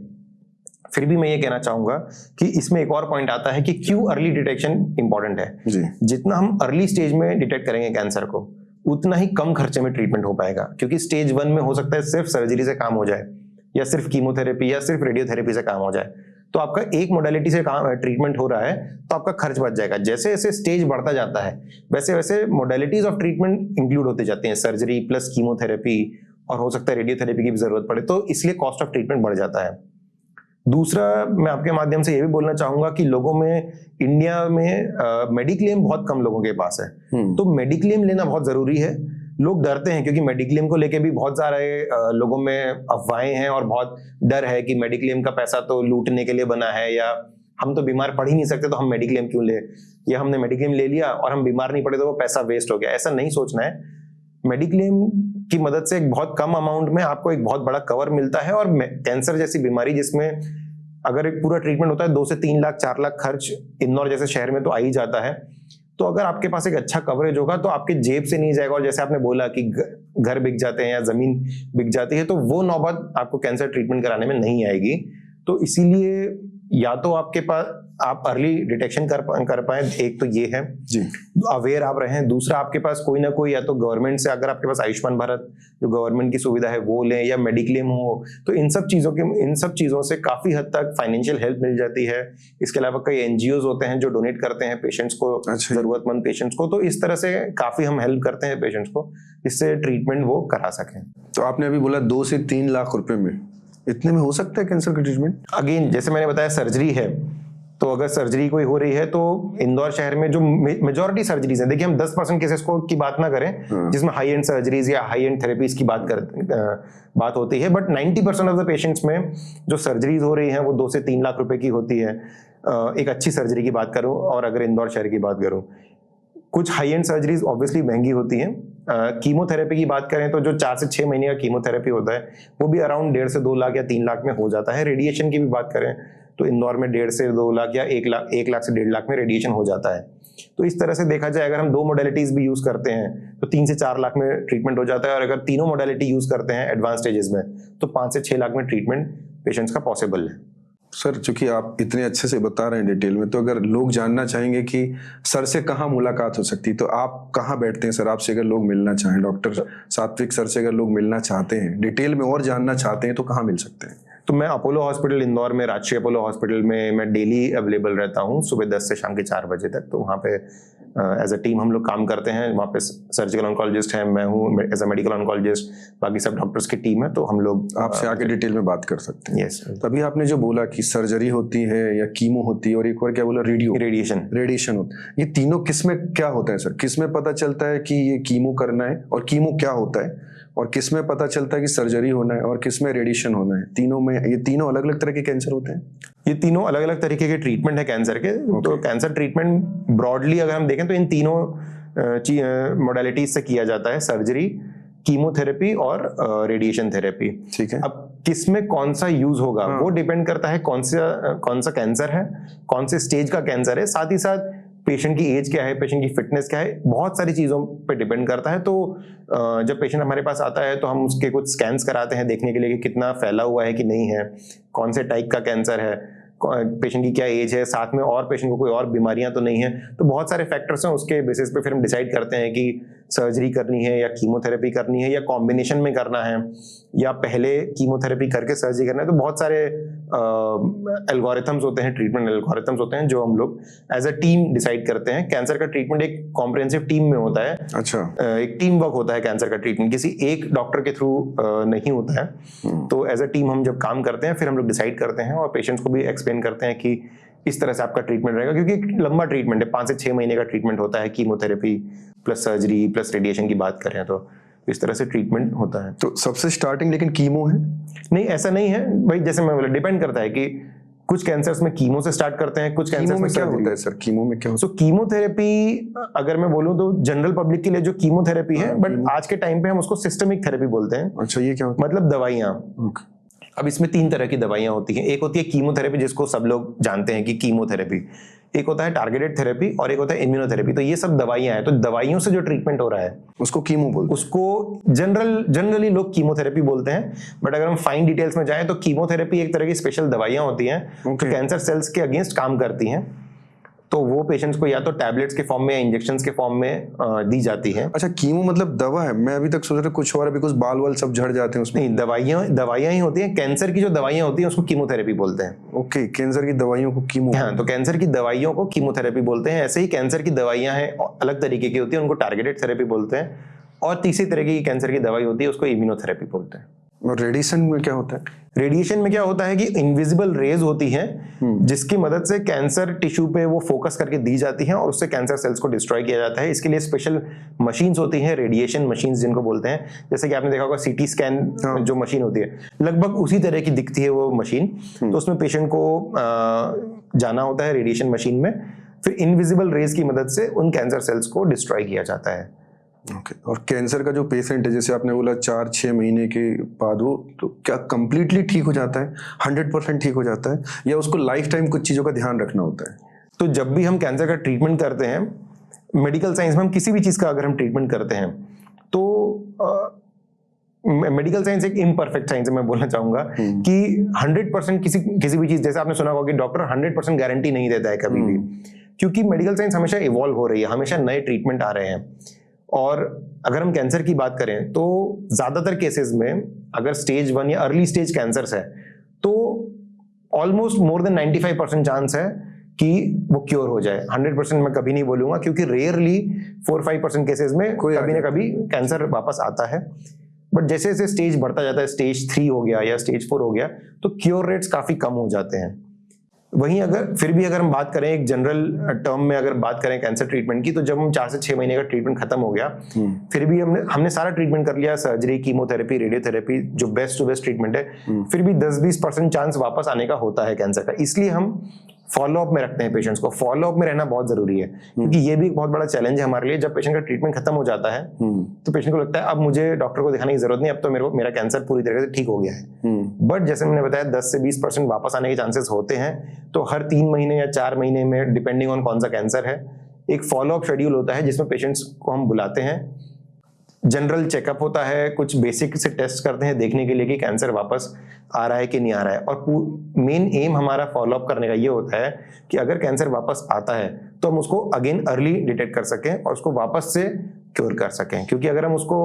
फिर भी मैं ये कहना चाहूंगा कि इसमें एक और पॉइंट आता है कि क्यों अर्ली डिटेक्शन इंपॉर्टेंट है जी। जितना हम अर्ली स्टेज में डिटेक्ट करेंगे कैंसर को, उतना ही कम खर्चे में ट्रीटमेंट हो पाएगा। क्योंकि स्टेज 1 में हो सकता है सिर्फ सर्जरी से काम हो जाए, या सिर्फ कीमोथेरेपी या सिर्फ रेडियोथेरेपी से काम हो जाए। तो आपका एक मोडालिटी से ट्रीटमेंट हो रहा है तो आपका खर्च बच जाएगा। जैसे जैसे स्टेज बढ़ता जाता है वैसे वैसे मोडालिटीज ऑफ ट्रीटमेंट इंक्लूड होते जाते हैं, सर्जरी प्लस कीमोथेरेपी, और हो सकता है रेडियोथेरेपी की भी जरूरत पड़े, तो इसलिए कॉस्ट ऑफ ट्रीटमेंट बढ़ जाता है। दूसरा, मैं आपके माध्यम से ये भी बोलना चाहूंगा कि लोगों में, इंडिया में मेडिक्लेम बहुत कम लोगों के पास है, तो मेडिक्लेम लेना बहुत जरूरी है। लोग डरते हैं क्योंकि मेडिक्लेम को लेके भी बहुत सारे लोगों में अफवाहें हैं और बहुत डर है कि मेडिक्लेम का पैसा तो लूटने के लिए बना है, या हम तो बीमार पड़ ही नहीं सकते तो हम मेडिक्लेम क्यों ले, या हमने मेडिक्लेम ले लिया और हम बीमार नहीं पड़े तो वो पैसा वेस्ट हो गया। ऐसा नहीं सोचना है। मेडिक्लेम की मदद से एक बहुत कम अमाउंट में आपको एक बहुत बड़ा कवर मिलता है। और कैंसर जैसी बीमारी जिसमें अगर एक पूरा ट्रीटमेंट होता है 2 से 3 लाख 4 लाख खर्च इंदौर जैसे शहर में तो आ ही जाता है। तो अगर आपके पास एक अच्छा कवरेज होगा तो आपके जेब से नहीं जाएगा। और जैसे आपने बोला कि घर बिक जाते हैं या जमीन बिक जाती है, तो वो नौबत आपको कैंसर ट्रीटमेंट कराने में नहीं आएगी। तो इसीलिए या तो आपके पास आप अर्ली डिटेक्शन कर पाए, एक तो ये है जी, अवेयर आप रहें। दूसरा, आपके पास कोई ना कोई, या तो गवर्नमेंट से, अगर आपके पास आयुष्मान भारत जो गवर्नमेंट की सुविधा है वो लें, या मेडिक्लेम हो, तो इन सब चीजों से काफी हद तक फाइनेंशियल हेल्प मिल जाती है। इसके अलावा कई एनजीओ होते हैं जो डोनेट करते हैं पेशेंट्स को, जरूरतमंद पेशेंट्स को, तो इस तरह से काफी हम हेल्प करते हैं पेशेंट्स को, जिससे ट्रीटमेंट वो करा सकें। तो आपने अभी बोला 2 से 3 लाख रुपए में, इतने में हो सकता है कैंसर का ट्रीटमेंट? अगेन, जैसे मैंने बताया, सर्जरी है तो अगर सर्जरी कोई हो रही है तो इंदौर शहर में जो मेजॉरिटी सर्जरीज है, देखिए हम 10% केसेस की बात ना करें जिसमें हाई एंड सर्जरीज या हाई एंड थेरेपीज की बात होती है, बट 90% ऑफ द पेशेंट्स में जो सर्जरीज हो रही हैं वो 2 से 3 लाख रुपए की होती है। एक अच्छी सर्जरी की बात करूं और अगर इंदौर शहर की बात करूं, कुछ हाई एंड सर्जरीज ऑब्वियसली महंगी होती हैं। कीमोथेरेपी की बात करें तो जो 4 से 6 महीने का कीमोथेरेपी होता है वो भी अराउंड 1.5 से 2 लाख या 3 लाख में हो जाता है। रेडिएशन की भी बात करें तो इंदौर में 1.5 से 2 लाख या 1 लाख से 1.5 लाख में रेडिएशन हो जाता है। तो इस तरह से देखा जाए अगर हम 2 मोडेलिटीज भी यूज करते हैं तो 3 से 4 लाख में ट्रीटमेंट हो जाता है, और अगर तीनों मोडेलिटी यूज करते हैं एडवांस स्टेजेस में तो 5 से 6 लाख में ट्रीटमेंट पेशेंट्स का पॉसिबल है। सर चूंकि आप इतने अच्छे से बता रहे हैं डिटेल में, तो अगर लोग जानना चाहेंगे कि सर से कहाँ मुलाकात हो सकती है तो आप कहाँ बैठते हैं सर? आपसे अगर लोग मिलना चाहें, डॉक्टर सात्विक सर से अगर लोग मिलना चाहते हैं, डिटेल में और जानना चाहते हैं तो कहाँ मिल सकते हैं? तो मैं अपोलो हॉस्पिटल इंदौर में, राजकीय अपोलो हॉस्पिटल में मैं डेली अवेलेबल रहता हूँ सुबह 10 से शाम के 4 बजे तक। तो वहाँ पे एज अ टीम हम लोग काम करते हैं। वहाँ पे सर्जिकल ऑन्कोलॉजिस्ट हैं, मैं हूँ एज अ मेडिकल ऑन्कोलॉजिस्ट, बाकी सब डॉक्टर्स की टीम है। तो हम लोग आपसे आके डिटेल में बात कर सकते हैं। यस। तभी आपने जो बोला कि सर्जरी होती है या कीमो होती है और एक और क्या बोला, रेडिएशन होता है, ये तीनों किसमें क्या होता है सर? किसमें पता चलता है कि ये कीमो करना है और कीमो क्या होता है, और किसमें पता चलता है कि सर्जरी होना है और किसमें रेडिएशन होना है? तीनों में, ये तीनों अलग अलग तरह के कैंसर होते हैं? ये तीनों अलग अलग तरीके के ट्रीटमेंट है कैंसर के। तो कैंसर ट्रीटमेंट ब्रॉडली अगर हम देखें तो इन तीनों मोडेलिटीज से किया जाता है, सर्जरी, कीमोथेरेपी और रेडिएशन थेरेपी। ठीक है। अब किसमें कौन सा यूज होगा वो डिपेंड करता है कौन सा कैंसर है, कौन से स्टेज का कैंसर है, साथ ही साथ पेशेंट की एज क्या है, पेशेंट की फिटनेस क्या है, बहुत सारी चीजों पे डिपेंड करता है। तो जब पेशेंट हमारे पास आता है तो हम उसके कुछ स्कैन्स कराते हैं देखने के लिए कि कितना फैला हुआ है कि नहीं है, कौन से टाइप का कैंसर है, पेशेंट की क्या एज है, साथ में और पेशेंट को कोई और बीमारियां तो नहीं है। तो बहुत सारे फैक्टर्स हैं, उसके बेसिस पे फिर हम डिसाइड करते हैं कि सर्जरी करनी है या कीमोथेरेपी करनी है या कॉम्बिनेशन में करना है या पहले कीमोथेरेपी करके सर्जरी करना है। तो बहुत सारे एल्गोरिथम्स होते हैं, ट्रीटमेंट एल्गोरिथम्स होते हैं जो हम लोग एज अ टीम डिसाइड करते हैं। कैंसर का ट्रीटमेंट एक कॉम्प्रिहेंसिव टीम में होता है। अच्छा। एक टीम वर्क होता है कैंसर का ट्रीटमेंट, किसी एक डॉक्टर के थ्रू नहीं होता है। तो एज अ टीम हम जब काम करते हैं फिर हम लोग डिसाइड करते हैं और पेशेंट्स को भी एक्सप्लेन करते हैं कि इस तरह से आपका ट्रीटमेंट रहेगा, क्योंकि एक लंबा ट्रीटमेंट है, 5 से 6 महीने का ट्रीटमेंट होता है। Chemotherapy plus surgery plus radiation की बात करें तो इस तरह से ट्रीटमेंट होता है। तो सबसे स्टार्टिंग लेकिन कीमो है? नहीं, ऐसा नहीं है भाई, जैसे मैं बोला डिपेंड करता है कि कुछ कैंसर्स में कीमो से स्टार्ट करते हैं, कुछ कैंसर में क्या होता है सर? कीमो में क्या होता है? सो कीमोथेरेपी अगर मैं बोलूं तो जनरल पब्लिक के लिए जो कीमोथेरेपी है, बट आज के टाइम पे हम उसको सिस्टमिक थेरेपी बोलते हैं। अच्छा, ये क्या होता है? मतलब दवाइयां। अब इसमें 3 तरह की दवाइयां होती हैं। एक होती है कीमोथेरेपी, जिसको सब लोग जानते हैं कि कीमोथेरेपी, एक होता है टारगेटेड थेरेपी और एक होता है इम्यूनोथेरेपी। तो ये सब दवाइयां हैं। तो दवाइयों से जो ट्रीटमेंट हो रहा है उसको कीमो बोलते हैं। उसको जनरली लोग कीमोथेरेपी बोलते हैं, बट अगर हम फाइन डिटेल्स में जाएं तो कीमोथेरेपी एक तरह की स्पेशल दवाइयां होती हैं जो कैंसर सेल्स के अगेंस्ट काम करती हैं। तो वो पेशेंट्स को या तो टैबलेट्स के फॉर्म में या इंजेक्शंस के फॉर्म में दी जाती है। अच्छा, कीमो मतलब दवा है? मैं अभी तक सोच रहा कुछ और, बिकॉज बाल वाल सब झड़ जाते हैं उसमें। नहीं, दवाइयां ही होती हैं। कैंसर की जो दवाइयां होती हैं उसको कीमोथेरेपी बोलते हैं। ओके, कैंसर की दवाइयों को कीमो? हाँ, तो कैंसर की दवाइयों को कीमोथेरेपी बोलते हैं। ऐसे ही कैंसर की दवाइयां हैं अलग तरीके की होती है, उनको टारगेटेड थेरेपी बोलते हैं। और तीसरी तरह की कैंसर की दवाई होती है, उसको इम्यूनोथेरेपी बोलते हैं। और रेडिएशन में क्या होता है? रेडिएशन में क्या होता है कि इनविजिबल रेज होती हैं जिसकी मदद से कैंसर टिश्यू पे वो फोकस करके दी जाती हैं और उससे कैंसर सेल्स को डिस्ट्रॉय किया जाता है। इसके लिए स्पेशल मशीन्स होती हैं, रेडिएशन मशीन्स जिनको बोलते हैं। जैसे कि आपने देखा होगा सीटी स्कैन जो मशीन होती है, लगभग उसी तरह की दिखती है वो मशीन। तो उसमें पेशेंट को जाना होता है रेडिएशन मशीन में, फिर इनविजिबल रेज की मदद से उन कैंसर सेल्स को डिस्ट्रॉय किया जाता है। ओके। और कैंसर का जो पेशेंट है, जैसे आपने बोला 4-6 महीने के बाद, वो तो क्या कंप्लीटली ठीक हो जाता है, 100% ठीक हो जाता है, या उसको लाइफ टाइम कुछ चीज़ों का ध्यान रखना होता है? तो जब भी हम कैंसर का ट्रीटमेंट करते हैं, मेडिकल साइंस में हम किसी भी चीज़ का अगर हम ट्रीटमेंट करते हैं तो मेडिकल साइंस एक इम्परफेक्ट साइंस है। मैं बोलना चाहूंगा कि 100% किसी भी चीज़, जैसे आपने सुना होगा कि डॉक्टर 100% गारंटी नहीं देता है कभी भी, क्योंकि मेडिकल साइंस हमेशा इवॉल्व हो रही है, हमेशा नए ट्रीटमेंट आ रहे हैं। और अगर हम कैंसर की बात करें तो ज्यादातर केसेस में अगर स्टेज 1 या अर्ली स्टेज कैंसर है तो ऑलमोस्ट मोर देन 95% चांस है कि वो क्योर हो जाए। 100% मैं कभी नहीं बोलूंगा, क्योंकि रेयरली 4-5% केसेस में कभी ना कभी कैंसर वापस आता है। बट जैसे जैसे स्टेज बढ़ता जाता है, स्टेज 3 हो गया या स्टेज 4 हो गया, तो क्योर रेट्स काफी कम हो जाते हैं। वहीं अगर हम बात करें एक जनरल टर्म में, अगर बात करें कैंसर ट्रीटमेंट की, तो जब हम 4 से 6 महीने का ट्रीटमेंट खत्म हो गया, फिर भी हमने सारा ट्रीटमेंट कर लिया, सर्जरी, कीमोथेरेपी, रेडियोथेरेपी, जो बेस्ट टू बेस्ट ट्रीटमेंट है, फिर भी 10-20% चांस वापस आने का होता है कैंसर का। इसलिए हम फॉलोअप में रखते हैं पेशेंट्स को। फॉलोअप में रहना बहुत जरूरी है, क्योंकि ये भी एक बहुत बड़ा चैलेंज है हमारे लिए। जब पेशेंट का ट्रीटमेंट खत्म हो जाता है तो पेशेंट को लगता है अब मुझे डॉक्टर को दिखाने की जरूरत नहीं, अब तो मेरा कैंसर पूरी तरीके से ठीक हो गया है। बट जैसे मैंने बताया 10 से 20% वापस आने के चांसेस होते हैं। तो हर 3 महीने या 4 महीने में, डिपेंडिंग ऑन कौन सा कैंसर है, एक फॉलोअप शेड्यूल होता है जिसमें पेशेंट्स को हम बुलाते हैं। जनरल चेकअप होता है, कुछ बेसिक से टेस्ट करते हैं देखने के लिए कि कैंसर वापस आ रहा है कि नहीं आ रहा है। और मेन एम हमारा फॉलोअप करने का ये होता है कि अगर कैंसर वापस आता है तो हम उसको अगेन अर्ली डिटेक्ट कर सकें और उसको वापस से क्योर कर सकें। क्योंकि अगर हम उसको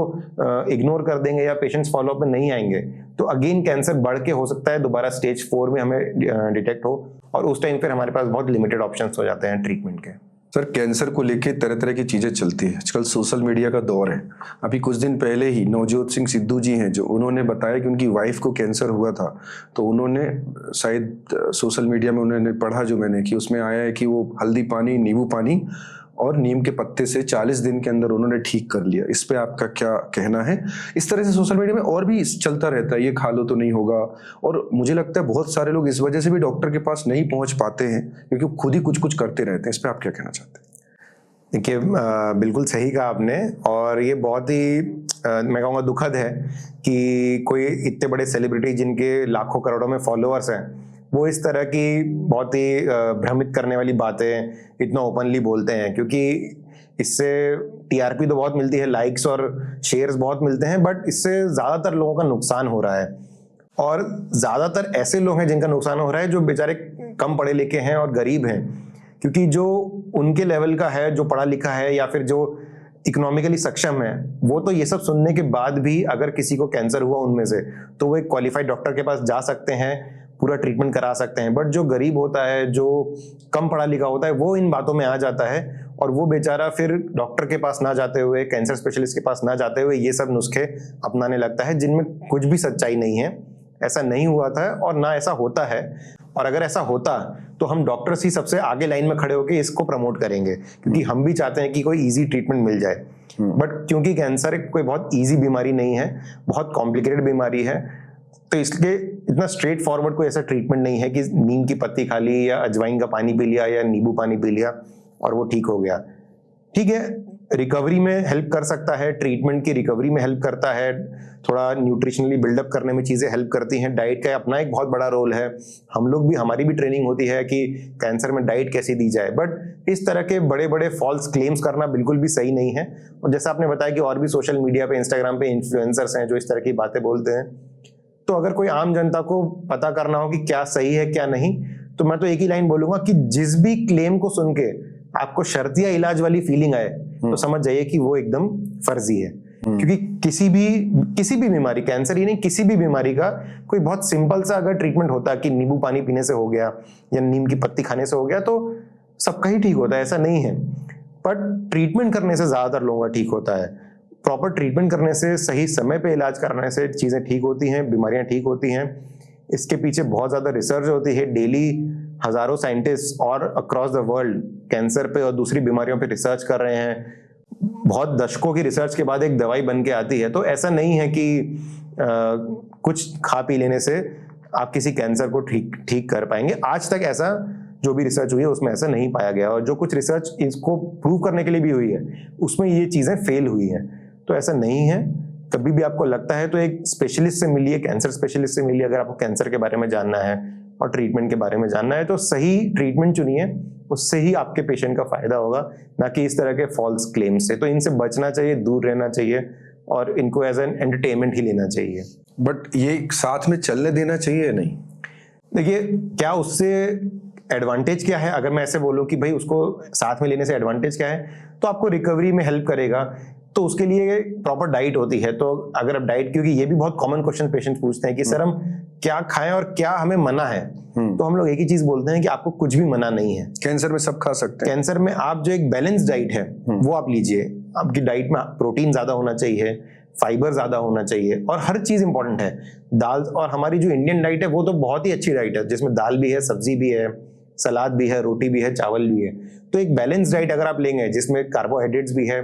इग्नोर कर देंगे या पेशेंट्स फॉलोअप में नहीं आएंगे तो अगेन कैंसर बढ़ के हो सकता है दोबारा स्टेज 4 में हमें डिटेक्ट हो, और उस टाइम फिर हमारे पास बहुत लिमिटेड ऑप्शंस हो जाते हैं ट्रीटमेंट के। सर, कैंसर को लेके तरह तरह की चीजें चलती है आजकल, सोशल मीडिया का दौर है। अभी कुछ दिन पहले ही नवजोत सिंह सिद्धू जी हैं जो उन्होंने बताया कि उनकी वाइफ को कैंसर हुआ था, तो उन्होंने शायद सोशल मीडिया में उन्होंने पढ़ा जो मैंने कि उसमें आया है कि वो हल्दी पानी, नींबू पानी और नीम के पत्ते से 40 दिन के अंदर उन्होंने ठीक कर लिया। इस पे आपका क्या कहना है? इस तरह से सोशल मीडिया में और भी चलता रहता है, ये खा लो तो नहीं होगा, और मुझे लगता है बहुत सारे लोग इस वजह से भी डॉक्टर के पास नहीं पहुंच पाते हैं क्योंकि वो खुद ही कुछ कुछ करते रहते हैं। इस पे आप क्या कहना चाहते हैं? देखिए, बिल्कुल सही कहा आपने, और ये बहुत ही मैं कहूँगा दुखद है कि कोई इतने बड़े सेलिब्रिटी जिनके लाखों करोड़ों में फॉलोअर्स हैं, वो इस तरह की बहुत ही भ्रमित करने वाली बातें इतना ओपनली बोलते हैं। क्योंकि इससे टीआरपी तो बहुत मिलती है, लाइक्स और शेयर्स बहुत मिलते हैं, बट इससे ज़्यादातर लोगों का नुकसान हो रहा है। और ज़्यादातर ऐसे लोग हैं जिनका नुकसान हो रहा है जो बेचारे कम पढ़े लिखे हैं और गरीब हैं। क्योंकि जो उनके लेवल का है, जो पढ़ा लिखा है या फिर जो इकोनॉमिकली सक्षम है, वो तो ये सब सुनने के बाद भी अगर किसी को कैंसर हुआ उनमें से, तो वो एक क्वालिफाइड डॉक्टर के पास जा सकते हैं, पूरा ट्रीटमेंट करा सकते हैं। बट जो गरीब होता है, जो कम पढ़ा लिखा होता है, वो इन बातों में आ जाता है और वो बेचारा फिर डॉक्टर के पास ना जाते हुए, कैंसर स्पेशलिस्ट के पास ना जाते हुए ये सब नुस्खे अपनाने लगता है जिनमें कुछ भी सच्चाई नहीं है। ऐसा नहीं हुआ था और ना ऐसा होता है। और अगर ऐसा होता तो हम डॉक्टर्स ही सबसे आगे लाइन में खड़े होकर इसको प्रमोट करेंगे, क्योंकि हम भी चाहते हैं कि कोई इजी ट्रीटमेंट मिल जाए। बट क्योंकि कैंसर कोई बहुत इजी बीमारी नहीं है, बहुत कॉम्प्लिकेटेड बीमारी है, तो इसलिए इतना स्ट्रेट फॉरवर्ड कोई ऐसा ट्रीटमेंट नहीं है कि नीम की पत्ती खा ली या अजवाइन का पानी पी लिया या नींबू पानी पी लिया और वो ठीक हो गया। ठीक है, रिकवरी में हेल्प कर सकता है, ट्रीटमेंट की रिकवरी में हेल्प करता है, थोड़ा न्यूट्रिशनली बिल्डअप करने में चीज़ें हेल्प करती हैं। डाइट का अपना एक बहुत बड़ा रोल है। हम लोग भी, हमारी भी ट्रेनिंग होती है कि कैंसर में डाइट कैसी दी जाए। बट इस तरह के बड़े बड़े फॉल्स क्लेम्स करना बिल्कुल भी सही नहीं है। और जैसा आपने बताया कि और भी सोशल मीडिया पे, इंस्टाग्राम पे इन्फ्लुएंसर्स हैं जो इस तरह की बातें बोलते हैं। तो अगर कोई आम जनता को पता करना हो कि क्या सही है क्या नहीं, तो मैं तो एक ही लाइन बोलूंगा कि जिस भी क्लेम को सुन के आपको शर्तिया इलाज वाली फीलिंग आए तो समझ जाइए कि वो एकदम फर्जी है। क्योंकि किसी भी बीमारी, कैंसर ही नहीं, किसी भी बीमारी का कोई बहुत सिंपल सा अगर ट्रीटमेंट होता कि नींबू पानी पीने से हो गया या नीम की पत्ती खाने से हो गया तो सबका ही ठीक होता है, ऐसा नहीं है। बट ट्रीटमेंट करने से ज्यादातर लोगों का ठीक होता है। प्रॉपर ट्रीटमेंट करने से, सही समय पे इलाज करने से चीजें ठीक होती हैं, बीमारियां ठीक होती हैं। इसके पीछे बहुत ज्यादा रिसर्च होती है। डेली हजारों साइंटिस्ट और अक्रॉस द वर्ल्ड कैंसर पे और दूसरी बीमारियों पे रिसर्च कर रहे हैं। बहुत दशकों की रिसर्च के बाद एक दवाई बन के आती है। तो ऐसा नहीं है कि कुछ खा पी लेने से आप किसी कैंसर को ठीक कर पाएंगे। आज तक ऐसा जो भी रिसर्च हुई है उसमें ऐसा नहीं पाया गया, और जो कुछ रिसर्च इसको प्रूव करने के लिए भी हुई है उसमें ये चीजें फेल हुई हैं। तो ऐसा नहीं है। कभी भी आपको लगता है तो एक स्पेशलिस्ट से मिलिए, कैंसर स्पेशलिस्ट से मिलिए। अगर आपको कैंसर के बारे में जानना है और ट्रीटमेंट के बारे में जानना है तो सही ट्रीटमेंट चुनिए, उससे ही आपके पेशेंट का फायदा होगा, ना कि इस तरह के फॉल्स क्लेम से। तो इनसे बचना चाहिए, दूर रहना चाहिए और इनको एज एन एंटरटेनमेंट ही लेना चाहिए। बट ये साथ में चलने देना चाहिए या नहीं? देखिए, क्या उससे एडवांटेज क्या है? अगर मैं ऐसे बोलूं कि भाई उसको साथ में लेने से एडवांटेज क्या है, तो आपको रिकवरी में हेल्प करेगा। तो उसके लिए प्रॉपर डाइट होती है। तो अगर आप डाइट, क्योंकि ये भी बहुत कॉमन क्वेश्चन पेशेंट पूछते हैं कि सर हम क्या खाएं और क्या हमें मना है, तो हम लोग एक ही चीज बोलते हैं कि आपको कुछ भी मना नहीं है। कैंसर में सब खा सकते हैं। कैंसर में आप जो एक बैलेंस डाइट है वो आप लीजिए। आपकी डाइट में प्रोटीन ज्यादा होना चाहिए, फाइबर ज्यादा होना चाहिए, और हर चीज इंपॉर्टेंट है। दाल, और हमारी जो इंडियन डाइट है वो तो बहुत ही अच्छी डाइट है, जिसमें दाल भी है, सब्जी भी है, सलाद भी है, रोटी भी है, चावल भी है। तो एक बैलेंस डाइट अगर आप लेंगे जिसमें कार्बोहाइड्रेट्स भी है,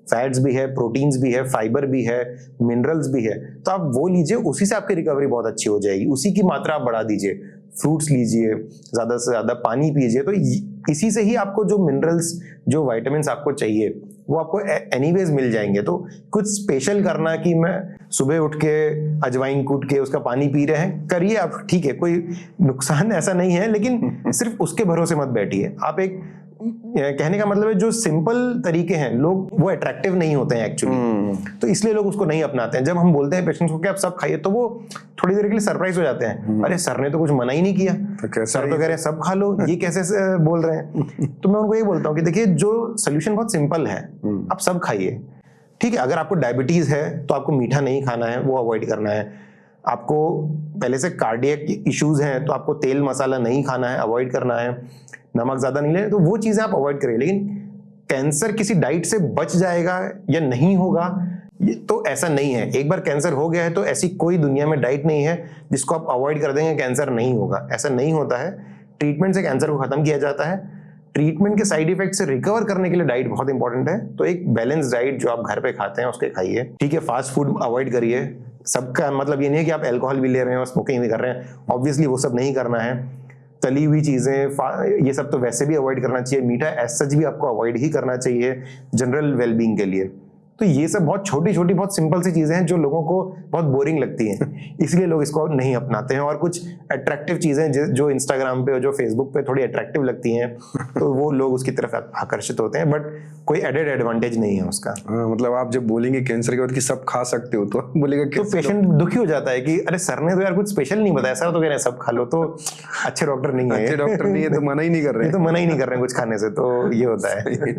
फैट्स भी है, प्रोटीन्स भी है, फाइबर भी है, मिनरल्स भी है, तो आप वो लीजिए। उसी से आपकी रिकवरी बहुत अच्छी हो जाएगी। उसी की मात्रा आप बढ़ा दीजिए। फ्रूट्स लीजिए, ज़्यादा से ज़्यादा पानी पीजिए, तो इसी से ही आपको जो मिनरल्स, जो विटामिन्स आपको चाहिए वो आपको एनीवेज मिल जाएंगे। तो कुछ स्पेशल करना कि मैं सुबह उठ के अजवाइन कूट के उसका पानी पी रहे हैं, करिए आप, ठीक है, कोई नुकसान ऐसा नहीं है, लेकिन सिर्फ उसके भरोसे मत बैठिए आप। एक कहने का मतलब है जो सिंपल तरीके हैं लोग वो अट्रैक्टिव नहीं होते हैं एक्चुअली, तो इसलिए लोग उसको नहीं अपनाते हैं। जब हम बोलते हैं पेशेंट्स को कि आप सब खाइए, तो वो थोड़ी देर के लिए सरप्राइज हो जाते हैं, अरे सर ने तो कुछ मना ही नहीं किया, सर तो कह रहे हैं सब खा लो, ये कैसे बोल रहे हैं। तो मैं उनको ये बोलता हूँ कि देखिए जो सोल्यूशन बहुत सिंपल है, आप सब खाइए, ठीक है। अगर आपको डायबिटीज है तो आपको मीठा नहीं खाना है, वो अवॉइड करना है। आपको पहले से कार्डियक इश्यूज हैं तो आपको तेल मसाला नहीं खाना है, अवॉइड करना है। नमक ज्यादा नहीं लेना, तो वो चीजें आप अवॉइड करें। लेकिन कैंसर किसी डाइट से बच जाएगा या नहीं होगा, ये तो ऐसा नहीं है। एक बार कैंसर हो गया है तो ऐसी कोई दुनिया में डाइट नहीं है जिसको आप अवॉइड कर देंगे कैंसर नहीं होगा, ऐसा नहीं होता है। ट्रीटमेंट से कैंसर को खत्म किया जाता है। ट्रीटमेंट के साइड इफेक्ट से रिकवर करने के लिए डाइट बहुत इंपॉर्टेंट है। तो एक बैलेंस डाइट जो आप घर पे खाते हैं उसके खाइए, ठीक है। फास्ट फूड अवॉइड करिए। सबका मतलब ये नहीं है कि आप अल्कोहल भी ले रहे हैं और स्मोकिंग भी कर रहे हैं, ऑब्वियसली वो सब नहीं करना है। तली हुई चीजें, ये सब तो वैसे भी अवॉइड करना चाहिए। मीठा एज सच भी आपको अवॉइड ही करना चाहिए जनरल वेलबींग के लिए। तो ये सब बहुत छोटी छोटी बहुत सिंपल सी चीजें हैं जो लोगों को बहुत बोरिंग लगती हैं, इसलिए लोग इसको नहीं अपनाते हैं। और कुछ अट्रैक्टिव चीजें जो इंस्टाग्राम पे और जो फेसबुक पे थोड़ी अट्रैक्टिव लगती हैं तो वो लोग उसकी तरफ आकर्षित होते हैं, बट कोई एडेड एडवांटेज नहीं है उसका। मतलब आप जब बोलेंगे कैंसर के बाद कि सब खा सकते हो, तो बोलेगा तो पेशेंट दुखी हो जाता है कि अरे सर ने तो यार कुछ स्पेशल नहीं बताया, सर तो कह रहे हैं सब खा लो, तो अच्छे डॉक्टर नहीं है, अच्छे डॉक्टर नहीं है तो मना ही नहीं कर रहे हैं, तो मना ही नहीं कर रहे हैं कुछ खाने से, तो ये होता है।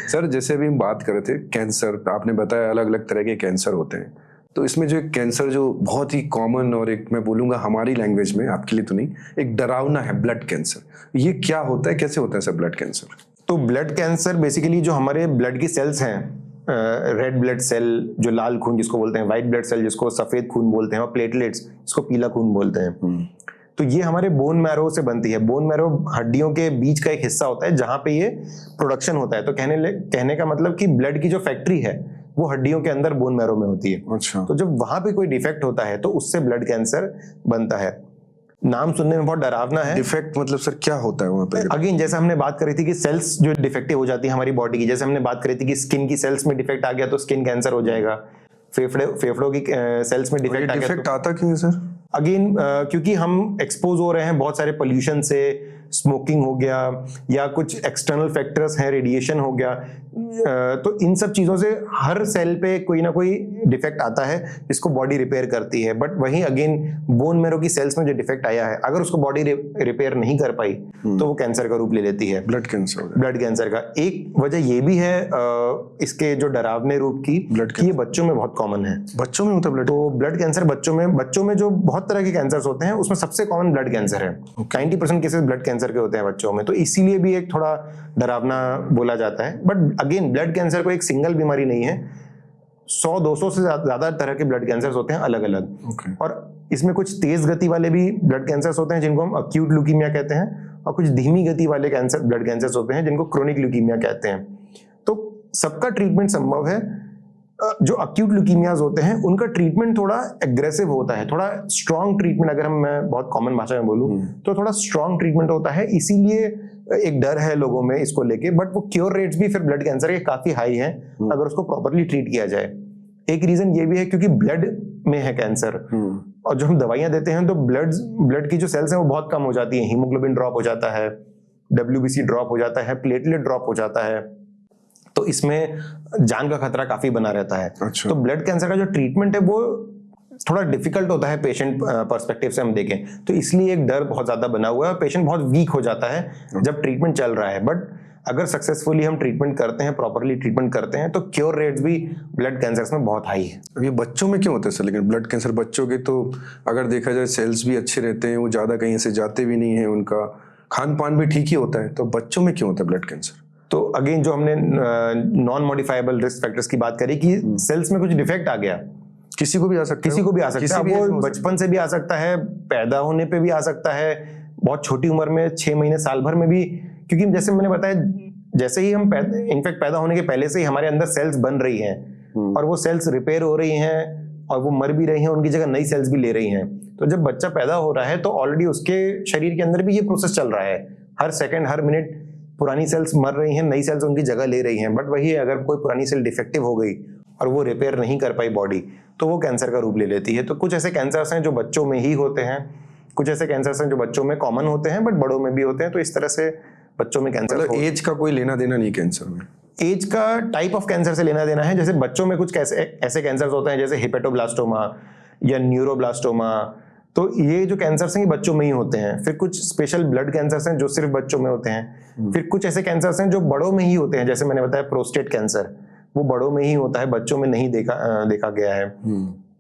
सर जैसे अभी हम बात कर रहे थे कैंसर, आपने बताया अलग अलग तरह के कैंसर होते हैं, तो इसमें जो एक कैंसर जो बहुत ही कॉमन और एक मैं बोलूंगा हमारी लैंग्वेज में, आपके लिए तो नहीं, एक डरावना है ब्लड कैंसर। ये क्या होता है, कैसे होता है सर ब्लड कैंसर? तो ब्लड कैंसर बेसिकली जो हमारे ब्लड की सेल्स हैं, रेड ब्लड सेल जो लाल खून जिसको बोलते हैं, व्हाइट ब्लड सेल जिसको सफेद खून बोलते हैं, और प्लेटलेट्स जिसको पीला खून बोलते हैं, तो ये हमारे बोन मैरो से बनती है। बोन मैरो हड्डियों के बीच का एक हिस्सा होता है जहां पे ये प्रोडक्शन होता है। तो कहने का मतलब कि ब्लड की जो फैक्ट्री है वो हड्डियों के अंदर बोन मैरो में होती है। अच्छा। तो जब वहां पे कोई डिफेक्ट होता है तो उससे ब्लड कैंसर बनता है। नाम सुनने में बहुत डरावना है। डिफेक्ट मतलब सर क्या होता है वहां पे? अगेन जैसे हमने बात करी थी कि सेल्स जो डिफेक्टिव हो जाती है हमारी बॉडी की, जैसे हमने बात करी थी कि स्किन की सेल्स में डिफेक्ट आ गया तो स्किन कैंसर हो जाएगा, फेफड़ों की सेल्स में डिफेक्ट आ गया। डिफेक्ट आता क्यों है सर? अगेन क्योंकि हम एक्सपोज हो रहे हैं बहुत सारे पोल्यूशन से, स्मोकिंग हो गया या कुछ एक्सटर्नल फैक्टर्स हैं, रेडिएशन हो गया, तो इन सब चीजों से हर सेल पे कोई ना कोई डिफेक्ट आता है जिसको बॉडी रिपेयर करती है। बट वहीं अगेन बोन मैरो की सेल्स में जो डिफेक्ट आया है, अगर उसको बॉडी रिपेयर नहीं कर पाई तो वो कैंसर का रूप ले लेती है, ब्लड कैंसर। ब्लड कैंसर का एक वजह ये भी है इसके जो डरावने रूप की, ये बच्चों में बहुत कॉमन है। बच्चों में होता है ब्लड? तो ब्लड कैंसर बच्चों में जो बहुत तरह के कैंसर होते हैं उसमें सबसे कॉमन ब्लड कैंसर है। 90% केसेस ब्लड कैंसर के होते हैं बच्चों में, तो इसीलिए भी एक थोड़ा डरावना बोला जाता है। बट अगेन ब्लड कैंसर कोई एक सिंगल बीमारी नहीं है, 100-200 से ज्यादा तरह के ब्लड कैंसर होते हैं अलग अलग। और इसमें कुछ तेज गति वाले भी ब्लड कैंसर होते हैं जिनको हम अक्यूट ल्यूकीमिया कहते हैं, और कुछ धीमी गति वाले ब्लड कैंसर होते हैं जिनको क्रोनिक ल्यूकीमिया कहते हैं। तो सबका ट्रीटमेंट संभव है। जो अक्यूट ल्यूकीमियाज होते हैं उनका ट्रीटमेंट थोड़ा एग्रेसिव होता है, थोड़ा स्ट्रॉन्ग ट्रीटमेंट, अगर मैं बहुत कॉमन भाषा में बोलूं तो थोड़ा स्ट्रॉन्ग ट्रीटमेंट होता है, इसीलिए एक डर है लोगों में इसको लेके। बट वो क्योर रेट्स भी फिर ब्लड कैंसर के काफी हाई हैं अगर उसको प्रॉपरली ट्रीट किया जाए। एक रीजन ये भी है क्योंकि ब्लड में है कैंसर, और जो हम दवाइयां देते हैं तो ब्लड की जो सेल्स हैं वो बहुत कम हो जाती है, हीमोग्लोबिन ड्रॉप हो जाता है, WBC ड्रॉप हो जाता है, प्लेटलेट ड्रॉप हो जाता है, तो इसमें जान का खतरा काफी बना रहता है। अच्छा। तो ब्लड कैंसर का जो ट्रीटमेंट है वो थोड़ा डिफिकल्ट होता है पेशेंट पर्सपेक्टिव से हम देखें, तो इसलिए एक डर बहुत ज्यादा बना हुआ है, पेशेंट बहुत वीक हो जाता है जब ट्रीटमेंट चल रहा है। बट अगर सक्सेसफुली हम ट्रीटमेंट करते हैं, प्रॉपरली ट्रीटमेंट करते हैं, तो क्योर रेट्स भी ब्लड कैंसर में बहुत हाई है। ये बच्चों में क्यों होता है सर? लेकिन ब्लड कैंसर बच्चों के तो अगर देखा जाए सेल्स भी अच्छे रहते हैं, वो ज्यादा कहीं से जाते भी नहीं है, उनका खान पान भी ठीक ही होता है, तो बच्चों में क्यों होता है ब्लड कैंसर? तो अगेन जो हमने नॉन मॉडिफाइबल रिस्क फैक्टर्स की बात करी कि सेल्स में कुछ डिफेक्ट आ गया, किसी को भी आ सकता है, किसी को भी आ सकता है, वो बचपन से भी आ सकता है, पैदा होने पे भी आ सकता है, बहुत छोटी उम्र में 6 महीने साल भर में भी, क्योंकि जैसे मैंने बताया जैसे ही हम इनफैक्ट पैदा होने के पहले से ही हमारे अंदर सेल्स बन रही हैं और वो सेल्स रिपेयर हो रही हैं, और वो मर भी रही हैं, उनकी जगह नई सेल्स भी ले रही हैं। तो जब बच्चा पैदा हो रहा है तो ऑलरेडी उसके शरीर के अंदर भी ये प्रोसेस चल रहा है, हर सेकंड हर मिनट पुरानी सेल्स मर रही हैं, नई सेल्स उनकी जगह ले रही हैं। बट वही है, अगर कोई पुरानी सेल डिफेक्टिव हो गई और वो रिपेयर नहीं कर पाई बॉडी, तो वो कैंसर का रूप ले लेती है। तो कुछ ऐसे कैंसर्स हैं जो बच्चों में ही होते हैं, कुछ ऐसे कैंसर्स हैं जो बच्चों में कॉमन होते हैं बट बड़ों में भी होते हैं। तो इस तरह से बच्चों में कैंसर, मतलब एज का कोई लेना देना नहीं कैंसर में? एज का टाइप ऑफ कैंसर से लेना देना है। जैसे बच्चों में कुछ ऐसे कैंसर्स होते हैं जैसे हेपेटोब्लास्टोमा या न्यूरोब्लास्टोमा, तो ये जो कैंसर्स हैं ये बच्चों में ही होते हैं। फिर कुछ स्पेशल ब्लड कैंसर्स हैं जो सिर्फ बच्चों में होते हैं। फिर कुछ ऐसे कैंसर्स हैं जो बड़ों में ही होते हैं, जैसे मैंने बताया प्रोस्टेट कैंसर, वो बड़ों में ही होता है, बच्चों में नहीं देखा गया है।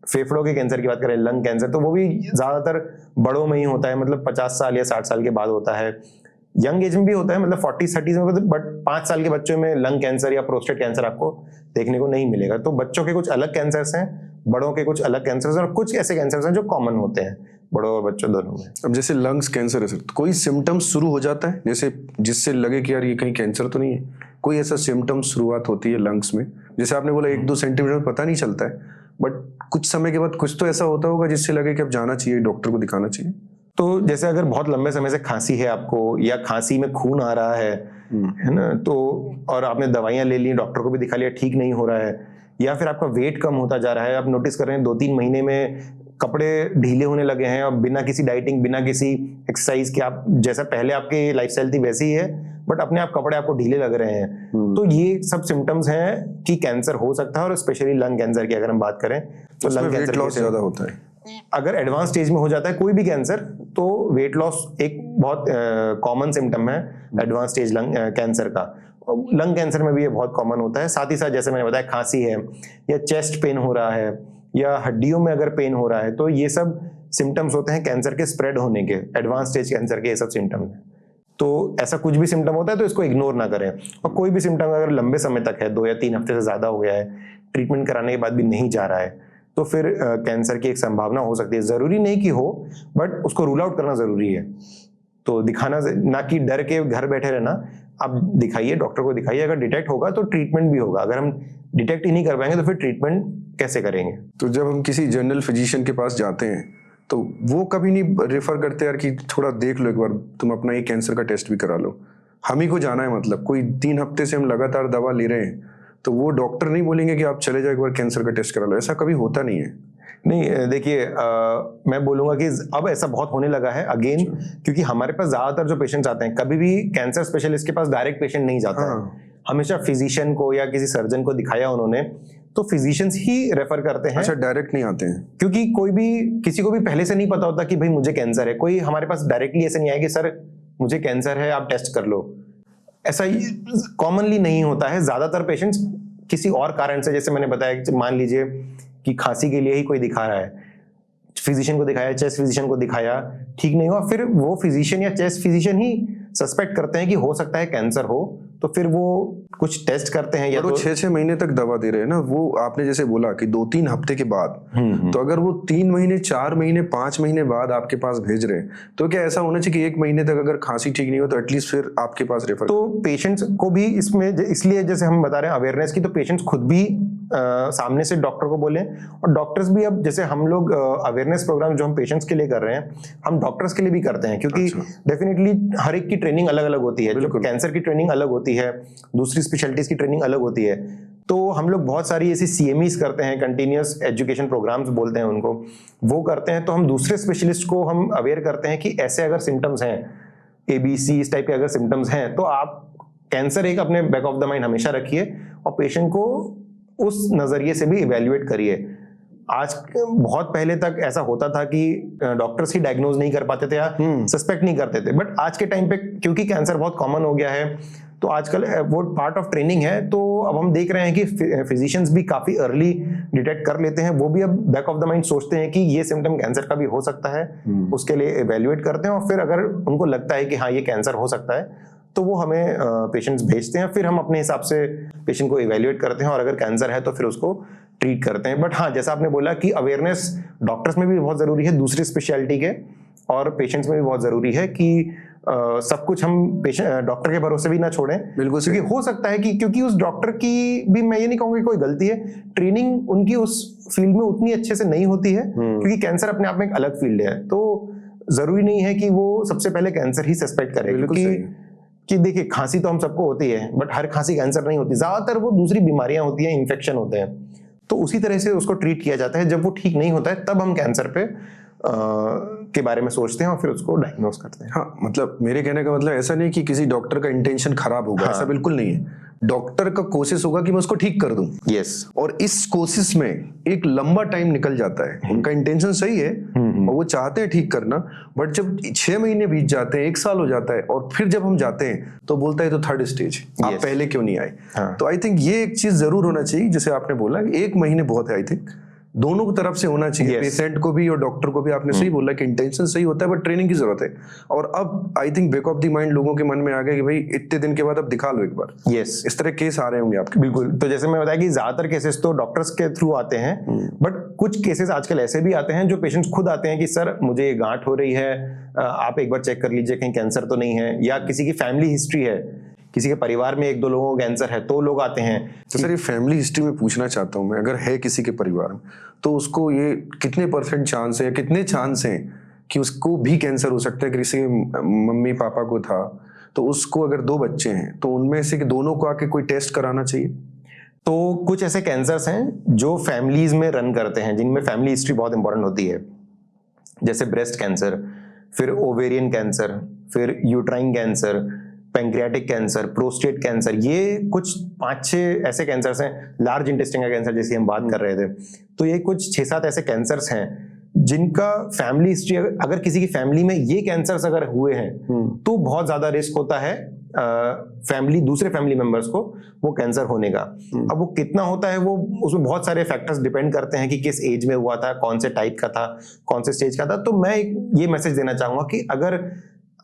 फेफड़ों के कैंसर की बात करें, लंग कैंसर, तो वो भी ज्यादातर बड़ों में ही होता है, मतलब 50 साल या 60 साल के बाद होता है। यंग एज में भी होता है, मतलब 40-30 में, बट 5 साल के बच्चों में लंग कैंसर या प्रोस्टेट कैंसर आपको देखने को नहीं मिलेगा। तो बच्चों के कुछ अलग कैंसर्स हैं, बड़ों के कुछ अलग कैंसर्स हैं, और कुछ ऐसे कैंसर्स हैं जो कॉमन होते हैं बड़ों और बच्चों दोनों में। अब जैसे लंग्स कैंसर है सर, तो कोई सिम्टम्स शुरू हो जाता है जैसे जिससे लगे कि यार ये कहीं कैंसर तो नहीं है? कोई ऐसा सिम्टम्स शुरुआत होती है लंग्स में? जैसे आपने बोला 1-2 सेंटीमीटर में पता नहीं चलता है, बट कुछ समय के बाद कुछ तो ऐसा होता होगा जिससे लगे कि अब जाना चाहिए, डॉक्टर को दिखाना चाहिए। तो जैसे अगर बहुत लंबे समय से खांसी है आपको, या खांसी में खून आ रहा है ना, तो और आपने दवाइयां ले ली, डॉक्टर को भी दिखा लिया, ठीक नहीं हो रहा है, या फिर आपका वेट कम होता जा रहा है, आप नोटिस कर रहे हैं 2-3 महीने में कपड़े ढीले होने लगे हैं, और बिना किसी डाइटिंग, बिना किसी एक्सरसाइज के, आप जैसा पहले आपकी लाइफस्टाइल थी वैसी ही है, बट अपने आप कपड़े आपको ढीले लग रहे हैं। तो ये सब सिम्टम्स हैं कि कैंसर हो सकता है। और स्पेशली लंग कैंसर की अगर हम बात करें तो लंग कैंसर वेट लॉस ज्यादा होता है। अगर एडवांस स्टेज में हो जाता है कोई भी कैंसर, तो वेट लॉस एक बहुत कॉमन सिम्टम है एडवांस स्टेज लंग कैंसर का। लंग कैंसर में भी ये बहुत कॉमन होता है। साथ ही साथ जैसे मैंने बताया, खांसी है या चेस्ट पेन हो रहा है या हड्डियों में अगर पेन हो रहा है, तो ये सब सिम्टम्स होते हैं कैंसर के स्प्रेड होने के, एडवांस स्टेज कैंसर के ये सब सिम्टम्स हैं। तो ऐसा कुछ भी सिम्टम होता है तो इसको इग्नोर ना करें। और कोई भी सिम्टम अगर लंबे समय तक है, 2 या 3 हफ्ते से ज्यादा हो गया है, ट्रीटमेंट कराने के बाद भी नहीं जा रहा है, तो फिर कैंसर की एक संभावना हो सकती है। जरूरी नहीं कि हो, बट उसको रूल आउट करना जरूरी है। तो दिखाना, ना कि डर के घर बैठे रहना, आप दिखाइए, डॉक्टर को दिखाइए। अगर डिटेक्ट होगा तो ट्रीटमेंट भी होगा, अगर हम डिटेक्ट ही नहीं कर पाएंगे तो फिर ट्रीटमेंट कैसे करेंगे? तो जब हम किसी जनरल फिजिशियन के पास जाते हैं तो वो कभी नहीं रेफर करते यार कि थोड़ा देख लो एक बार, तुम अपना ये कैंसर का टेस्ट भी करा लो? हम ही को जाना है, मतलब कोई 3 हफ्ते से हम लगातार दवा ले रहे हैं, तो वो डॉक्टर नहीं बोलेंगे कि आप चले जाओ एक बार कैंसर का टेस्ट करा लो? ऐसा कभी होता नहीं है। नहीं, देखिए, मैं बोलूंगा कि अब ऐसा बहुत होने लगा है अगेन, क्योंकि हमारे पास ज्यादातर जो पेशेंट्स आते हैं, कभी भी कैंसर स्पेशलिस्ट के पास डायरेक्ट पेशेंट नहीं जाता है, हमेशा फिजिशियन को या किसी सर्जन को दिखाया उन्होंने, तो फिजिशियंस ही रेफर करते हैं। अच्छा, डायरेक्ट नहीं आते हैं? क्योंकि कोई भी, किसी को भी पहले से नहीं पता होता कि भाई मुझे कैंसर है। कोई हमारे पास डायरेक्टली ऐसे नहीं आया कि सर मुझे कैंसर है, आप टेस्ट कर लो। ऐसा कॉमनली नहीं होता है। ज्यादातर पेशेंट्स किसी और कारण से, जैसे मैंने बताया कि मान लीजिए कि खांसी के लिए ही कोई दिखा रहा है, फिजिशियन को दिखाया, चेस्ट फिजिशियन को दिखाया, ठीक नहीं हुआ, फिर वो फिजिशियन या चेस्ट फिजिशियन ही सस्पेक्ट करते हैं कि हो सकता है कैंसर हो, तो फिर वो कुछ टेस्ट करते हैं। या तो 6-6 महीने तक दवा दे रहे हैं ना, वो आपने जैसे बोला कि 2-3 हफ्ते के बाद, तो अगर वो 3 महीने, 4 महीने, 5 महीने बाद आपके पास भेज रहे हैं, तो क्या ऐसा होना चाहिए कि 1 महीने तक अगर खांसी ठीक नहीं हो तो एटलीस्ट फिर आपके पास रेफर? तो पेशेंट्स को भी इसमें, इसलिए जैसे हम बता रहे हैं अवेयरनेस की, तो पेशेंट्स खुद भी सामने से डॉक्टर को बोले, और डॉक्टर्स भी, अब जैसे हम लोग अवेयरनेस प्रोग्राम जो हम पेशेंट्स के लिए कर रहे हैं, हम डॉक्टर्स के लिए भी करते हैं, क्योंकि डेफिनेटली हर एक की ट्रेनिंग अलग अलग होती है। जो कैंसर की ट्रेनिंग अलग होती है, दूसरी स्पेशलिटीज की ट्रेनिंग अलग होती है। तो हम लोग बहुत सारी ऐसी CMEs करते हैं, कंटिन्यूअस एजुकेशन प्रोग्राम्स बोलते हैं उनको, वो करते हैं। तो हम दूसरे स्पेशलिस्ट को हम अवेयर करते हैं कि ऐसे अगर सिम्टम्स हैं, ABC इस टाइप के अगर सिम्टम्स हैं, तो आप कैंसर एक अपने बैक ऑफ द माइंड हमेशा रखिए, और पेशेंट को उस नजरिए से भी इवेल्युएट करिए। आज बहुत पहले तक ऐसा होता था कि डॉक्टर्स ही डायग्नोज नहीं कर पाते थे या सस्पेक्ट नहीं करते थे, बट आज के टाइम पे क्योंकि कैंसर बहुत कॉमन हो गया है, तो आजकल वो पार्ट ऑफ ट्रेनिंग है। तो अब हम देख रहे हैं कि फिजिशियंस भी काफी अर्ली डिटेक्ट कर लेते हैं। वो भी अब बैक ऑफ द माइंड सोचते हैं कि ये सिम्टम कैंसर का भी हो सकता है, उसके लिए इवेल्युएट करते हैं, और फिर अगर उनको लगता है कि हाँ ये कैंसर हो सकता है, तो वो हमें पेशेंट्स भेजते हैं। फिर हम अपने हिसाब से पेशेंट को इवेल्युएट करते हैं, और अगर कैंसर है तो फिर उसको ट्रीट करते हैं। बट हाँ, जैसा आपने बोला कि अवेयरनेस डॉक्टर्स में भी बहुत जरूरी है, दूसरी स्पेशलिटी के, और पेशेंट्स में भी बहुत जरूरी है कि सब कुछ हम पेशेंट डॉक्टर के भरोसे भी ना छोड़ें। बिल्कुल क्योंकि हो सकता है कि क्योंकि उस डॉक्टर की भी, मैं ये नहीं कहूंगा कि कोई गलती है, ट्रेनिंग उनकी उस फील्ड में उतनी अच्छे से नहीं होती है, क्योंकि कैंसर अपने आप में एक अलग फील्ड है। तो जरूरी नहीं है कि वो सबसे पहले कैंसर ही सस्पेक्ट करे, क्योंकि कि देखिए खांसी तो हम सबको होती है, बट हर खांसी कैंसर नहीं होती, ज्यादातर वो दूसरी बीमारियां होती हैं, इन्फेक्शन होते हैं। तो उसी तरह से उसको ट्रीट किया जाता है। जब वो ठीक नहीं होता है तब हम कैंसर पे के बारे में सोचते हैं और फिर उसको डायग्नोस करते हैं। हाँ, मतलब मेरे कहने का मतलब ऐसा नहीं कि किसी डॉक्टर का इंटेंशन खराब होगा, ऐसा बिल्कुल नहीं है। डॉक्टर का कोशिश होगा कि मैं उसको ठीक कर दूं। यस। और इस कोशिश में एक लंबा टाइम निकल जाता है। उनका इंटेंशन सही है और वो चाहते हैं ठीक करना, बट जब 6 महीने बीत जाते हैं, 1 साल हो जाता है, और फिर जब हम जाते हैं तो बोलता है तो 3rd स्टेज, आप पहले क्यों नहीं आए। तो आई थिंक ये एक चीज जरूर होना चाहिए, जैसे आपने बोला 1 महीने बहुत है। आई थिंक दोनों की तरफ से होना चाहिए, पेशेंट को भी और डॉक्टर को भी। आपने सही बोला कि इंटेंशन सही होता है, बट ट्रेनिंग की जरूरत है। और अब I think back of the mind लोगों के मन में आ गया कि भाई इतने दिन के बाद अब दिखा लो एक बार। यस, इस तरह केस आ रहे होंगे आपके। बिल्कुल। तो जैसे मैं बताया कि ज्यादातर केसेस तो डॉक्टर्स के थ्रू आते हैं, बट कुछ केसेस आजकल ऐसे भी आते हैं जो पेशेंट्स खुद आते हैं कि सर मुझे ये गांठ हो रही है, आप एक बार चेक कर लीजिए कहीं कैंसर तो नहीं है, या किसी की फैमिली हिस्ट्री है, किसी के परिवार में 1-2 लोगों को कैंसर है, तो लोग आते हैं। तो सर ये फैमिली हिस्ट्री में पूछना चाहता हूँ मैं, अगर है किसी के परिवार में, तो उसको ये कितने % चांस है, कितने चांस हैं कि उसको भी कैंसर हो सकता है। किसी मम्मी पापा को था, तो उसको अगर 2 बच्चे हैं तो उनमें से कि दोनों को आके कोई टेस्ट कराना चाहिए। तो कुछ ऐसे कैंसर्स हैं जो फैमिलीज में रन करते हैं, जिनमें फैमिली हिस्ट्री बहुत इंपॉर्टेंट होती है, जैसे ब्रेस्ट कैंसर, फिर ओवेरियन कैंसर, फिर uterine cancer, pancreatic cancer, prostate cancer. ये कुछ 5-6 ऐसे कैंसर्स हैं, लार्ज इंटेस्टाइन का कैंसर जैसे हम बात कर रहे थे। तो ये कुछ 6-7 ऐसे कैंसर्स हैं जिनका फैमिली हिस्ट्री, अगर किसी की फैमिली में ये कैंसर्स अगर हुए हैं तो बहुत ज्यादा रिस्क होता है दूसरे फैमिली मेंबर्स को वो कैंसर होने का। अब वो कितना होता है, वो उसमें बहुत सारे फैक्टर्स डिपेंड करते हैं कि किस एज में हुआ था, कौन से टाइप का था, कौन से स्टेज का था। तो मैं ये मैसेज देना चाहूंगा कि अगर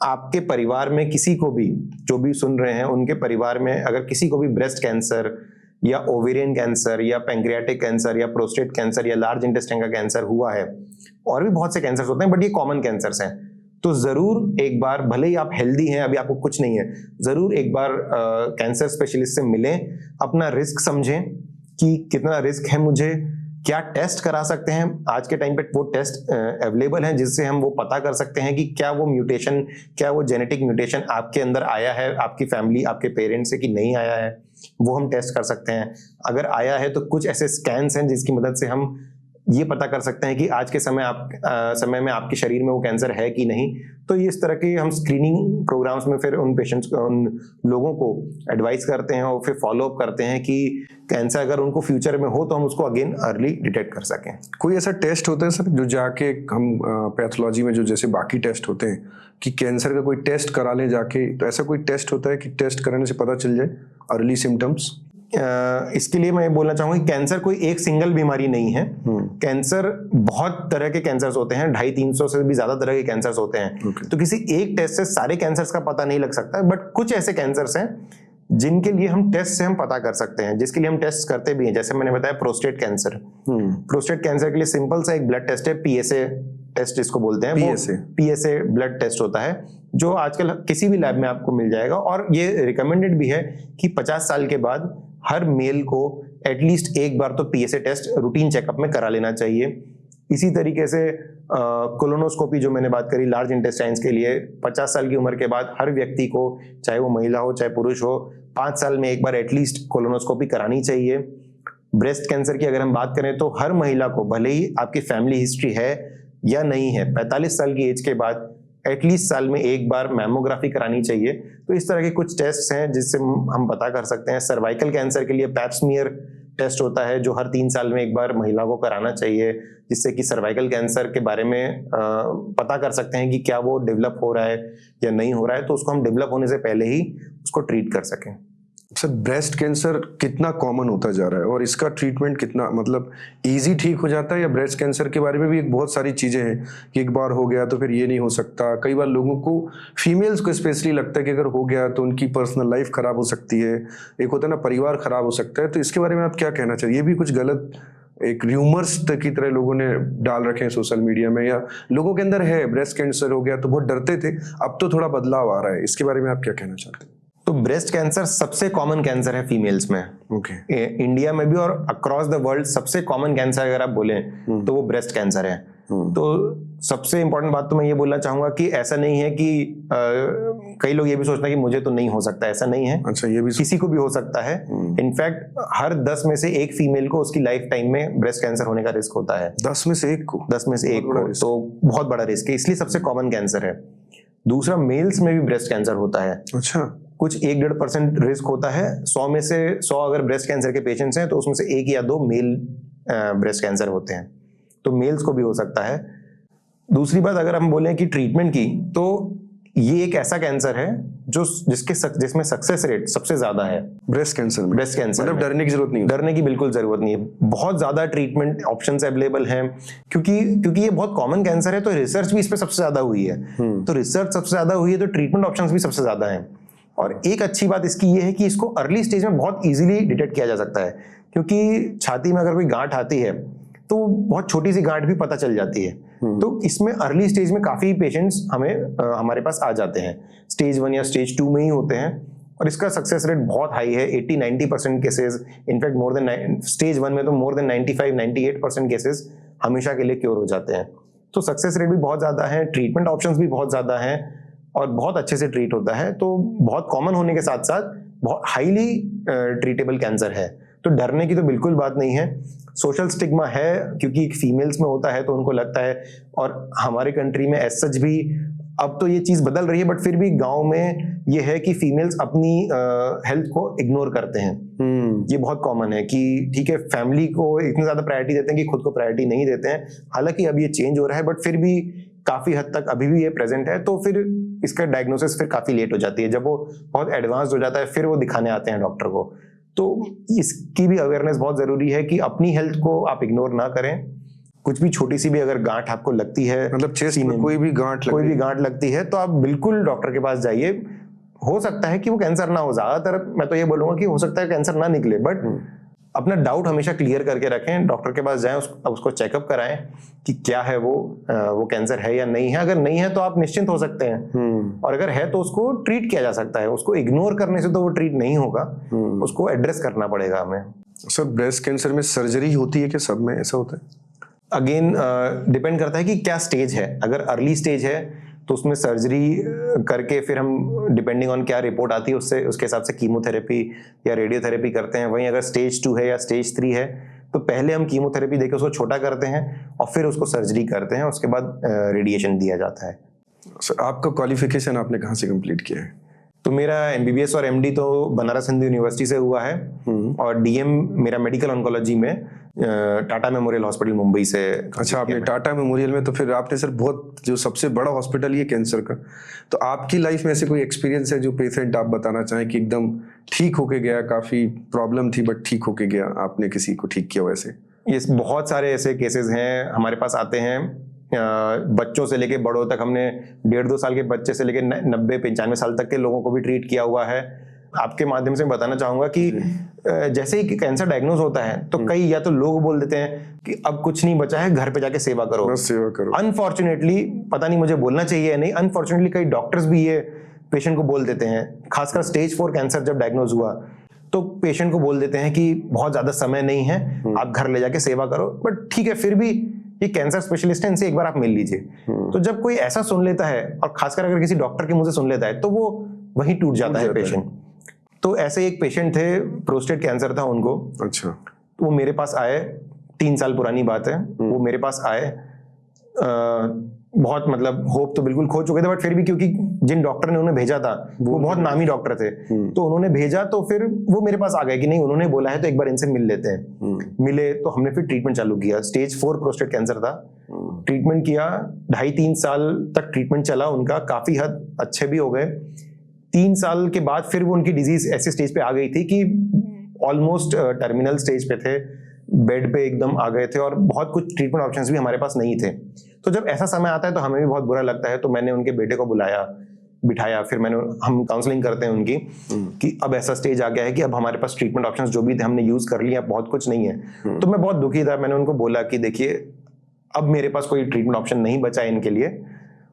आपके परिवार में किसी को भी, जो भी सुन रहे हैं उनके परिवार में अगर किसी को भी ब्रेस्ट कैंसर या ओवेरियन कैंसर या पैंक्रियाटिक कैंसर या प्रोस्टेट कैंसर या लार्ज इंटेस्टाइन का कैंसर हुआ है, और भी बहुत से कैंसर्स होते हैं बट ये कॉमन कैंसर्स हैं, तो जरूर एक बार, भले ही आप हेल्दी हैं, अभी आपको कुछ नहीं है, जरूर एक बार कैंसर स्पेशलिस्ट से मिलें, अपना रिस्क समझें कि कितना रिस्क है मुझे, क्या टेस्ट करा सकते हैं। आज के टाइम पे वो टेस्ट अवेलेबल हैं जिससे हम वो पता कर सकते हैं कि क्या वो म्यूटेशन, क्या वो जेनेटिक म्यूटेशन आपके अंदर आया है, आपकी फैमिली, आपके पेरेंट्स से कि नहीं आया है, वो हम टेस्ट कर सकते हैं। अगर आया है तो कुछ ऐसे स्कैन्स हैं जिसकी मदद से हम ये पता कर सकते हैं कि आज के समय में आपके शरीर में वो कैंसर है कि नहीं। तो ये इस तरह के हम स्क्रीनिंग प्रोग्राम्स में फिर उन पेशेंट्स को, उन लोगों को एडवाइस करते हैं और फिर फॉलो अप करते हैं कि कैंसर अगर उनको फ्यूचर में हो तो हम उसको अगेन अर्ली डिटेक्ट कर सकें। कोई ऐसा टेस्ट होता है सर जो जाके हम पैथोलॉजी में जो जैसे बाकी टेस्ट होते हैं कि कैंसर का कोई टेस्ट करा ले जाके, तो ऐसा कोई टेस्ट होता है कि टेस्ट कराने से पता चल जाए अर्ली सिम्टम्स? इसके लिए मैं बोलना चाहूंगा कि कैंसर कोई एक सिंगल बीमारी नहीं है। कैंसर बहुत तरह के कैंसर्स होते हैं, 250-300 से भी ज्यादा तरह के कैंसर्स होते हैं। तो किसी एक टेस्ट से सारे कैंसर्स का पता नहीं लग सकता, बट कुछ ऐसे कैंसर्स हैं जिनके लिए हम टेस्ट से हम पता कर सकते हैं, जिसके लिए हम टेस्ट करते भी हैं। जैसे मैंने बताया प्रोस्टेट कैंसर। प्रोस्टेट कैंसर के लिए सिंपल सा एक ब्लड टेस्ट है, PSA टेस्ट जिसको बोलते हैं। PSA ब्लड टेस्ट होता है जो आजकल किसी भी लैब में आपको मिल जाएगा, और ये रिकमेंडेड भी है कि 50 साल के बाद हर मेल को एटलीस्ट एक बार तो PSA टेस्ट रूटीन चेकअप में करा लेना चाहिए। इसी तरीके से कोलोनोस्कोपी जो मैंने बात करी लार्ज इंटेस्टाइन्स के लिए, 50 साल की उम्र के बाद हर व्यक्ति को, चाहे वो महिला हो चाहे पुरुष हो, 5 साल में एक बार एटलीस्ट कोलोनोस्कोपी करानी चाहिए। ब्रेस्ट कैंसर की अगर हम बात करें तो हर महिला को, भले ही आपकी फैमिली हिस्ट्री है या नहीं है, 45 साल की एज के बाद एटलीस्ट साल में एक बार मैमोग्राफी करानी चाहिए। तो इस तरह के कुछ टेस्ट हैं जिससे हम पता कर सकते हैं। सर्वाइकल कैंसर के लिए पैप्समियर टेस्ट होता है जो हर 3 साल में एक बार महिला को कराना चाहिए, जिससे कि सर्वाइकल कैंसर के बारे में पता कर सकते हैं कि क्या वो डेवलप हो रहा है या नहीं हो रहा है, तो उसको हम डेवलप होने से पहले ही उसको ट्रीट कर सकें। सर ब्रेस्ट कैंसर कितना कॉमन होता जा रहा है और इसका ट्रीटमेंट कितना मतलब इजी ठीक हो जाता है, या ब्रेस्ट कैंसर के बारे में भी बहुत सारी चीजें हैं कि एक बार हो गया तो फिर ये नहीं हो सकता। कई बार लोगों को, फीमेल्स को स्पेशली लगता है कि अगर हो गया तो उनकी पर्सनल लाइफ खराब हो सकती है, एक होता है ना परिवार खराब हो सकता है। तो इसके बारे में आप क्या कहना चाहिए? ये भी कुछ गलत एक र्यूमर्स की तरह लोगों ने डाल रखे हैं सोशल मीडिया में, या लोगों के अंदर है ब्रेस्ट कैंसर हो गया तो बहुत डरते थे, अब तो थोड़ा बदलाव आ रहा है, इसके बारे में आप क्या कहना चाहते हैं? तो ब्रेस्ट कैंसर सबसे कॉमन कैंसर है फीमेल्स में। ओके। इंडिया में भी और अक्रॉस द वर्ल्ड सबसे कॉमन कैंसर अगर आप बोलें तो वो ब्रेस्ट कैंसर है। तो सबसे इंपॉर्टेंट बात तो मैं ये बोलना चाहूंगा कि ऐसा नहीं है कि कई लोग ये भी सोचते हैं कि मुझे तो नहीं हो सकता, ऐसा नहीं है। अच्छा, ये भी किसी को भी हो सकता है। इनफैक्ट हर 10 में से एक फीमेल को उसकी लाइफ टाइम में ब्रेस्ट कैंसर होने का रिस्क होता है। 10 में से एक को? 10 में से एक को, तो बहुत बड़ा रिस्क है, इसलिए सबसे कॉमन कैंसर है। दूसरा, मेल्स में भी ब्रेस्ट कैंसर होता है। अच्छा। कुछ 1-1.5% रिस्क होता है। 100 में से 100 अगर ब्रेस्ट कैंसर के पेशेंट्स हैं तो उसमें से 1 या 2 मेल ब्रेस्ट कैंसर होते हैं, तो मेल्स को भी हो सकता है। दूसरी बात, अगर हम बोलें कि ट्रीटमेंट की, तो ये एक ऐसा कैंसर है जिसमें सक्सेस रेट सबसे ज्यादा है ब्रेस्ट कैंसर में। मतलब डरने की जरूरत नहीं है? डरने की बिल्कुल जरूरत नहीं है। बहुत ज्यादा ट्रीटमेंट ऑप्शंस अवेलेबल हैं, क्योंकि ये बहुत कॉमन कैंसर है तो रिसर्च भी इस पे सबसे ज्यादा हुई है। तो रिसर्च सबसे ज्यादा हुई है तो ट्रीटमेंट ऑप्शंस भी सबसे ज्यादा हैं। और एक अच्छी बात इसकी ये है कि इसको अर्ली स्टेज में बहुत इजीली डिटेक्ट किया जा सकता है, क्योंकि छाती में अगर कोई गांठ आती है तो बहुत छोटी सी गांठ भी पता चल जाती है। तो इसमें अर्ली स्टेज में काफी पेशेंट्स हमारे पास आ जाते हैं, स्टेज 1 या स्टेज 2 में ही होते हैं, और इसका सक्सेस रेट बहुत हाई है। 80-90% cases, in fact more than stage 1 में तो मोर देन 95-98% केसेस हमेशा के लिए क्योर हो जाते हैं। तो सक्सेस रेट भी बहुत ज्यादा है, ट्रीटमेंट ऑप्शंस भी बहुत ज्यादा हैं और बहुत अच्छे से ट्रीट होता है। तो बहुत कॉमन होने के साथ साथ बहुत हाईली ट्रीटेबल कैंसर है, तो डरने की तो बिल्कुल बात नहीं है। सोशल स्टिग्मा है क्योंकि फीमेल्स में होता है तो उनको लगता है, और हमारे कंट्री में एज सच भी अब तो ये चीज बदल रही है, बट फिर भी गांव में ये है कि फीमेल्स अपनी हेल्थ को इग्नोर करते हैं। ये बहुत कॉमन है कि ठीक है, फैमिली को इतनी ज्यादा प्रायोरिटी देते हैं कि खुद को प्रायोरिटी नहीं देते हैं। हालांकि अब ये चेंज हो रहा है, बट फिर भी काफी हद तक अभी भी ये प्रेजेंट है। तो फिर इसका डायग्नोसिस फिर काफी लेट हो जाती है, जब वो बहुत एडवांस हो जाता है फिर वो दिखाने आते हैं डॉक्टर को। तो इसकी भी अवेयरनेस बहुत जरूरी है कि अपनी हेल्थ को आप इग्नोर ना करें। कुछ भी छोटी सी भी अगर गांठ आपको लगती है, मतलब चेस्ट में कोई भी गांठ लगती है, तो आप बिल्कुल डॉक्टर के पास जाइए। हो सकता है कि वो कैंसर ना हो, ज्यादातर मैं तो ये बोलूंगा कि हो सकता है कैंसर ना निकले, बट अपना डाउट हमेशा क्लियर करके रखें। डॉक्टर के पास जाएं, उसको चेकअप कराएं कि क्या है वो कैंसर है या नहीं है। अगर नहीं है तो आप निश्चिंत हो सकते हैं, और अगर है तो उसको ट्रीट किया जा सकता है। उसको इग्नोर करने से तो वो ट्रीट नहीं होगा, उसको एड्रेस करना पड़ेगा हमें। सर, ब्रेस्ट कैंसर में सर्जरी होती है कि सब में ऐसा होता है? अगेन डिपेंड करता है कि क्या स्टेज है। अगर अर्ली स्टेज है तो उसमें सर्जरी करके फिर हम डिपेंडिंग ऑन क्या रिपोर्ट आती है उसके हिसाब से कीमोथेरेपी या रेडियोथेरेपी करते हैं। वहीं अगर स्टेज 2 है या स्टेज 3 है तो पहले हम कीमोथेरेपी देकर उसको छोटा करते हैं और फिर उसको सर्जरी करते हैं, उसके बाद रेडिएशन दिया जाता है। सर, आपका क्वालिफिकेशन आपने कहाँ से कंप्लीट किया है? तो मेरा MBBS और MD तो बनारस हिंदू यूनिवर्सिटी से हुआ है, और DM मेरा मेडिकल ऑन्कोलॉजी में टाटा मेमोरियल हॉस्पिटल मुंबई से। अच्छा, आपने टाटा मेमोरियल में, तो फिर आपने सर बहुत, जो सबसे बड़ा हॉस्पिटल ये कैंसर का, तो आपकी लाइफ में ऐसे कोई एक्सपीरियंस है जो पेशेंट आप बताना चाहें कि एकदम ठीक होके गया, काफी प्रॉब्लम थी बट ठीक होके गया, आपने किसी को ठीक किया वैसे? ये बहुत सारे ऐसे केसेस हैं हमारे पास आते हैं, बच्चों से लेके बड़ों तक। हमने 1.5-2 साल के बच्चे से लेके 90-95 साल तक के लोगों को भी ट्रीट किया हुआ है। आपके माध्यम से बताना चाहूंगा कि जैसे ही कैंसर डायग्नोज होता है तो कई या तो लोग बोल देते हैं कि अब कुछ नहीं बचा है, घर पे जाके सेवा करो, बस सेवा करो। अनफॉर्चुनेटली, पता नहीं मुझे बोलना चाहिए या नहीं, अनफॉर्चुनेटली कई डॉक्टर्स भी ये पेशेंट को बोल देते हैं। खासकर स्टेज 4 कैंसर जब डायग्नोज हुआ तो पेशेंट को बोल देते हैं कि बहुत ज्यादा समय नहीं है, आप घर ले जाके सेवा करो। बट ठीक है, फिर भी ये कैंसर स्पेशलिस्ट है, इनसे एक बार आप मिल लीजिए। तो जब कोई ऐसा सुन लेता है, और खासकर अगर किसी डॉक्टर के मुंह से सुन लेता है, तो वो वहीं टूट जाता है पेशेंट। तो ऐसे एक पेशेंट थे, प्रोस्टेट कैंसर था उनको। अच्छा। तो वो मेरे पास आए, 3 साल पुरानी बात है, वो मेरे पास आए। बहुत मतलब होप तो बिल्कुल खो चुके थे, बट फिर भी क्योंकि जिन डॉक्टर ने उन्हें भेजा था वो बहुत नामी डॉक्टर थे, तो उन्होंने भेजा, तो फिर वो मेरे पास आ गए कि नहीं, उन्होंने बोला है तो एक बार इनसे मिल लेते हैं। मिले तो हमने फिर ट्रीटमेंट चालू किया। स्टेज 4 प्रोस्टेट कैंसर था, ट्रीटमेंट किया, 2.5-3 साल तक ट्रीटमेंट चला उनका, काफी हद अच्छे भी हो गए। 3 साल के बाद फिर वो उनकी डिजीज ऐसे स्टेज पे आ गई थी कि ऑलमोस्ट टर्मिनल स्टेज पे थे, बेड पे एकदम आ गए थे, और बहुत कुछ ट्रीटमेंट ऑप्शंस भी हमारे पास नहीं थे। तो जब ऐसा समय आता है तो हमें भी बहुत बुरा लगता है। तो मैंने उनके बेटे को बुलाया, बिठाया, फिर हम काउंसलिंग करते हैं उनकी कि अब ऐसा स्टेज आ गया है कि अब हमारे पास ट्रीटमेंट ऑप्शंस जो भी थे हमने यूज कर लिया, बहुत कुछ नहीं है। तो मैं बहुत दुखी था। मैंने उनको बोला कि देखिए अब मेरे पास कोई ट्रीटमेंट ऑप्शन नहीं बचा है इनके लिए,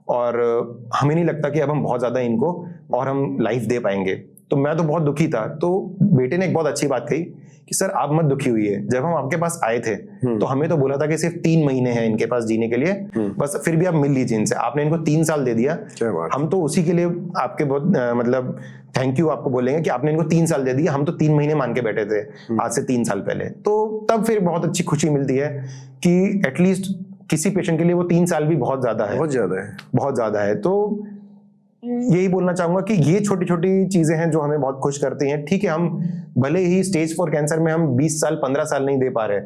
और हमें नहीं लगता कि अब हम बहुत ज्यादा इनको और हम लाइफ दे पाएंगे। तो मैं तो बहुत दुखी था। तो बेटे ने एक बहुत अच्छी बात कही कि सर आप मत दुखी हुई है, जब हम आपके पास आए थे तो हमें तो बोला था कि सिर्फ 3 महीने हैं इनके पास जीने के लिए, बस फिर भी आप मिल लीजिए इनसे, आपने इनको 3 साल दे दिया। हम तो उसी के लिए आपके बहुत मतलब थैंक यू आपको बोलेंगे कि आपने इनको 3 साल दे दिया, हम तो 3 महीने मान के बैठे थे आज से 3 साल पहले। तो तब फिर बहुत अच्छी खुशी मिलती है कि एटलीस्ट किसी पेशेंट के लिए वो 3 साल भी बहुत ज्यादा है, बहुत ज्यादा है। तो यही बोलना चाहूंगा कि ये छोटी छोटी चीजें हैं जो हमें बहुत खुश करती हैं। ठीक है, हम भले ही स्टेज 4 कैंसर में हम 20 साल 15 साल नहीं दे पा रहे,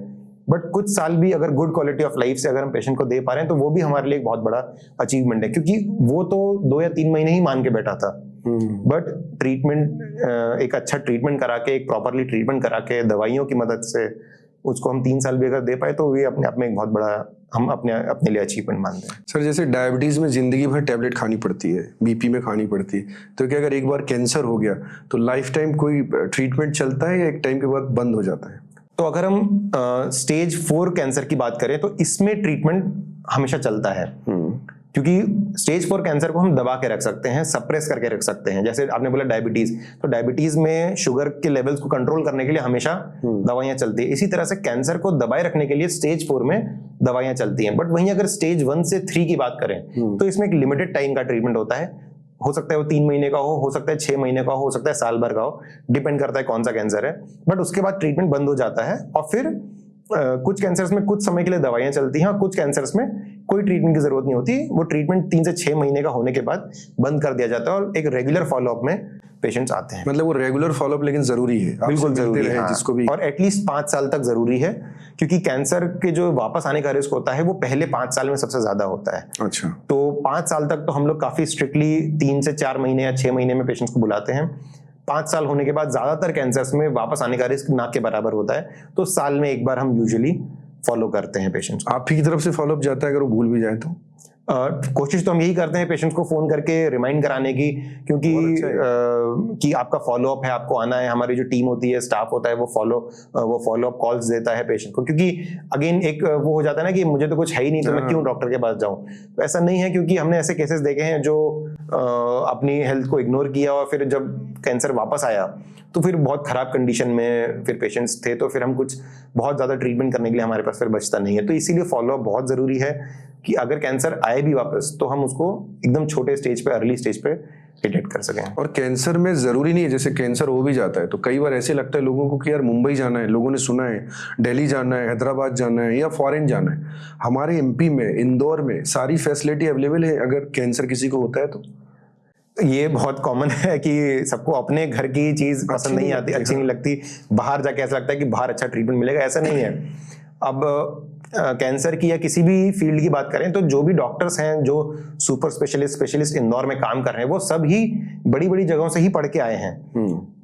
बट कुछ साल भी अगर गुड क्वालिटी ऑफ लाइफ से अगर हम पेशेंट को दे पा रहे हैं तो वो भी हमारे लिए एक बहुत बड़ा अचीवमेंट है, क्योंकि वो तो 2 या 3 महीने ही मान के बैठा था। बट ट्रीटमेंट, एक अच्छा ट्रीटमेंट करा के, एक प्रॉपरली ट्रीटमेंट करा के, दवाइयों की मदद से उसको हम 3 साल भी अगर दे पाए तो ये अपने आप में एक बहुत बड़ा हम अपने लिए अचीवमेंट मानते हैं। सर जैसे डायबिटीज में जिंदगी भर टैबलेट खानी पड़ती है, बीपी में खानी पड़ती है, तो क्या अगर एक बार कैंसर हो गया तो लाइफ टाइम कोई ट्रीटमेंट चलता है या एक टाइम के बाद बंद हो जाता है? तो अगर हम स्टेज 4 कैंसर की बात करें तो इसमें ट्रीटमेंट हमेशा चलता है, क्योंकि स्टेज 4 कैंसर को हम दबा के रख सकते हैं, सप्रेस करके रख सकते हैं। जैसे आपने बोला डायबिटीज, तो डायबिटीज में शुगर के लेवल्स को कंट्रोल करने के लिए हमेशा दवाइयां चलती है। इसी तरह से कैंसर को दबाए रखने के लिए स्टेज 4 में दवाइयां चलती हैं। बट वहीं अगर स्टेज 1 से 3 की बात करें तो इसमें एक लिमिटेड टाइम का ट्रीटमेंट होता है। हो सकता है वो 3 महीने का हो सकता है 6 महीने का हो सकता है साल भर का हो, डिपेंड करता है कौन सा कैंसर है। बट उसके बाद ट्रीटमेंट बंद हो जाता है, और फिर कुछ कैंसर्स में कुछ समय के लिए दवाइयां चलती हैं, और कुछ कैंसर्स में कोई ट्रीटमेंट की जरूरत नहीं होती। वो ट्रीटमेंट 3 से 6 महीने का होने के बाद बंद कर दिया जाता है, और एक रेगुलर फॉलोअप में पेशेंट्स आते हैं। मतलब वो रेगुलर फॉलोअप लेकिन जरूरी है, बिल्कुल जरूरी है, जिसको भी, और एटलीस्ट 5 साल तक जरूरी है, क्योंकि कैंसर के जो वापस आने का रिस्क होता है वो पहले 5 साल में सबसे ज्यादा होता है। अच्छा। तो 5 साल तक तो हम लोग काफी स्ट्रिक्टली 3 से 4 महीने या 6 महीने में पेशेंट्स को बुलाते हैं। 5 साल होने के बाद ज्यादातर कैंसर्स में वापस आने का रिस्क ना के बराबर होता है, तो साल में एक बार हम यूजुअली फॉलो करते हैं पेशेंट्स को। आपकी तरफ से फॉलोअप जाता है अगर वो भूल भी जाए तो? कोशिश तो हम यही करते हैं पेशेंट्स को फोन करके रिमाइंड कराने की, क्योंकि कि आपका फॉलोअप है, आपको आना है। हमारी जो टीम होती है, स्टाफ होता है, वो फॉलोअप कॉल्स देता है पेशेंट को, क्योंकि अगेन एक वो हो जाता है ना कि मुझे तो कुछ है ही नहीं तो मैं क्यों डॉक्टर के पास जाऊं। तो ऐसा नहीं है, क्योंकि हमने ऐसे केसेस देखे हैं जो अपनी हेल्थ को इग्नोर किया और फिर जब कैंसर वापस आया तो फिर बहुत खराब कंडीशन में फिर पेशेंट्स थे, तो फिर हम कुछ बहुत ज्यादा ट्रीटमेंट करने के लिए हमारे पास फिर बचता नहीं है। तो इसीलिए फॉलोअप बहुत जरूरी है कि अगर कैंसर आए भी वापस तो हम उसको एकदम छोटे स्टेज पे, अर्ली स्टेज पे डिटेक्ट कर सकें। और कैंसर में जरूरी नहीं है, जैसे कैंसर हो भी जाता है तो कई बार ऐसे लगता है लोगों को कि यार मुंबई जाना है, लोगों ने सुना है दिल्ली जाना है, हैदराबाद जाना है या फॉरेन जाना है। हमारे एमपी में, इंदौर में सारी फैसिलिटी अवेलेबल है अगर कैंसर किसी को होता है तो? ये बहुत कॉमन है कि सबको अपने घर की चीज पसंद नहीं आती, अच्छी नहीं लगती, बाहर जाके ऐसा लगता है कि बाहर अच्छा ट्रीटमेंट मिलेगा। ऐसा नहीं है। अब कैंसर की या किसी भी फील्ड की बात करें तो जो भी डॉक्टर्स हैं, जो सुपर स्पेशलिस्ट इंदौर में काम कर रहे हैं, वो सब ही बड़ी बड़ी जगहों से ही पढ़ के आए हैं।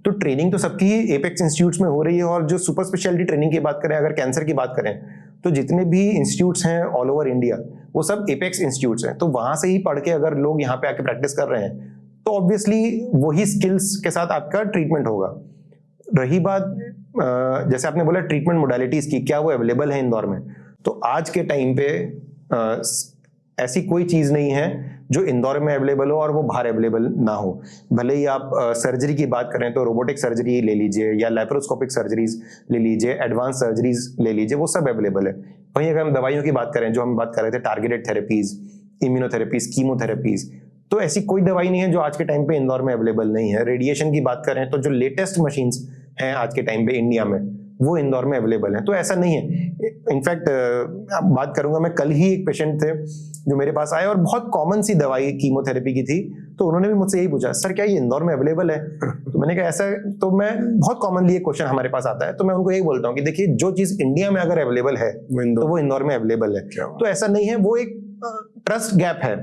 तो ट्रेनिंग तो सबकी ही एपेक्स इंस्टीट्यूट्स में हो रही है। और जो सुपर स्पेशलिटी ट्रेनिंग की बात करें, अगर कैंसर की बात करें, तो जितने भी इंस्टीट्यूट्स हैं ऑल ओवर इंडिया वो सब एपेक्स इंस्टीट्यूट्स हैं। तो वहां से ही पढ़ के अगर लोग यहाँ पे आके प्रैक्टिस कर रहे हैं तो ऑब्वियसली वही स्किल्स के साथ आपका ट्रीटमेंट होगा। रही बात जैसे आपने बोला ट्रीटमेंट मोडालिटीज की, क्या वो अवेलेबल है इंदौर में, तो आज के टाइम पे ऐसी कोई चीज नहीं है जो इंदौर में अवेलेबल हो और वो बाहर अवेलेबल ना हो। भले ही आप सर्जरी की बात करें तो रोबोटिक सर्जरी ले लीजिए या लैप्रोस्कोपिक सर्जरीज ले लीजिए, एडवांस सर्जरीज ले लीजिए, वो सब अवेलेबल है। वहीं अगर हम दवाइयों की बात करें, जो हम बात कर रहे थे टारगेटेड थेरेपीज, इम्यूनोथेरेपीज, कीमोथेरेपीज, तो ऐसी कोई दवाई नहीं है जो आज के टाइम पे इंदौर में अवेलेबल नहीं है। रेडिएशन की बात करें तो जो लेटेस्ट मशीन्स हैं आज के टाइम पे इंडिया में, वो इंदौर में अवेलेबल है। तो ऐसा नहीं है। इनफैक्ट बात करूंगा, मैं कल ही एक पेशेंट थे जो मेरे पास आए और बहुत कॉमन सी दवाई कीमोथेरेपी की थी, तो उन्होंने भी मुझसे यही पूछा, सर क्या ये इंदौर में अवेलेबल है? तो मैंने कहा ऐसा, तो मैं बहुत कॉमनली ये क्वेश्चन हमारे पास आता है, तो मैं उनको यही बोलता हूँ कि देखिए जो चीज इंडिया में अगर अवेलेबल है तो वो इंदौर में अवेलेबल है। तो ऐसा नहीं है, वो एक ट्रस्ट गैप है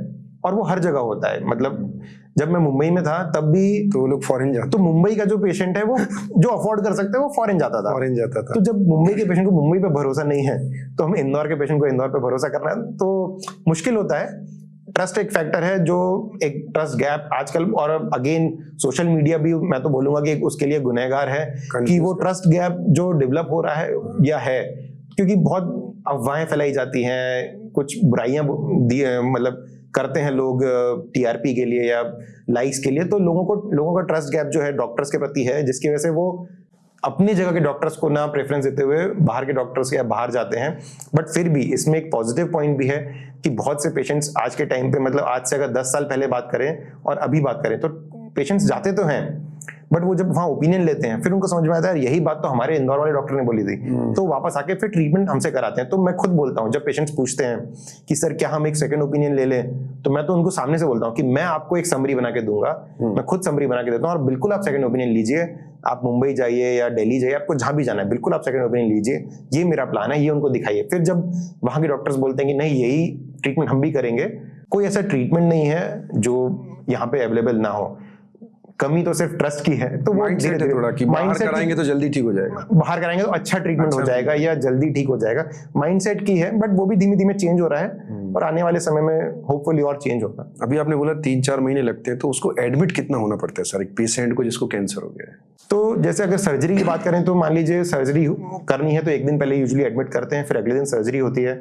और वो हर जगह होता है। मतलब जब मैं मुंबई में था तब भी तो वो लोग फॉरेन जाते, तो मुंबई का जो पेशेंट है वो जो अफोर्ड कर सकता है वो फॉरेन जाता था। तो जब मुंबई के पेशेंट को मुंबई पे भरोसा नहीं है तो हम इंदौर के पेशेंट को इंदौर पे भरोसा करना तो मुश्किल होता है। ट्रस्ट एक फैक्टर है जो एक ट्रस्ट गैप आजकल, और अगेन सोशल मीडिया भी मैं तो बोलूंगा कि उसके लिए गुनहगार है कि वो ट्रस्ट गैप जो डेवलप हो रहा है या है, क्योंकि बहुत अफवाहें फैलाई जाती हैं, कुछ बुराइयां मतलब करते हैं लोग टीआरपी के लिए या लाइक्स के लिए, तो लोगों का ट्रस्ट गैप जो है डॉक्टर्स के प्रति है, जिसकी वजह से वो अपनी जगह के डॉक्टर्स को ना प्रेफरेंस देते हुए बाहर के डॉक्टर्स या बाहर जाते हैं। बट फिर भी इसमें एक पॉजिटिव पॉइंट भी है कि बहुत से पेशेंट्स आज के टाइम पे, मतलब आज से अगर 10 साल पहले बात करें और अभी बात करें, तो पेशेंट्स जाते तो हैं, बट वो जब वहाँ ओपिनियन लेते हैं फिर उनको समझ में आता है यही बात तो हमारे इंदौर वाले डॉक्टर ने बोली थी, तो वापस आके फिर ट्रीटमेंट हमसे कराते हैं। तो मैं खुद बोलता हूँ, जब पेशेंट्स पूछते हैं कि सर क्या हम एक सेकंड ओपिनियन ले लें, तो मैं तो उनको सामने से बोलता हूँ कि मैं आपको एक समरी बना के दूंगा, मैं खुद समरी बना के देता हूँ, और बिल्कुल आप सेकंड ओपिनियन लीजिए, आप मुंबई जाइए या दिल्ली जाइए, आपको जहां भी जाना है बिल्कुल आप सेकंड ओपिनियन लीजिए, ये मेरा प्लान है, ये उनको दिखाइए। फिर जब वहां के डॉक्टर्स बोलते हैं कि नहीं यही ट्रीटमेंट हम भी करेंगे, कोई ऐसा ट्रीटमेंट नहीं है जो यहाँ पे अवेलेबल ना हो, कमी तो सिर्फ ट्रस्ट की है। तो वो माइंडसेट है थोड़ा कि बाहर कराएंगे तो जल्दी ठीक हो जाएगा, बाहर कराएंगे तो अच्छा ट्रीटमेंट हो जाएगा या जल्दी ठीक हो जाएगा, माइंडसेट की है, बट वो भी धीमे धीमे चेंज हो रहा है और आने वाले समय में होपफुली और चेंज होगा। अभी आपने बोला 3-4 महीने लगते हैं, तो उसको एडमिट कितना होना पड़ता है सर एक पेशेंट को जिसको कैंसर हो गया है? तो जैसे अगर सर्जरी की बात करें तो मान लीजिए सर्जरी करनी है तो एक दिन पहले यूजुअली एडमिट करते हैं, फिर अगले दिन सर्जरी होती है,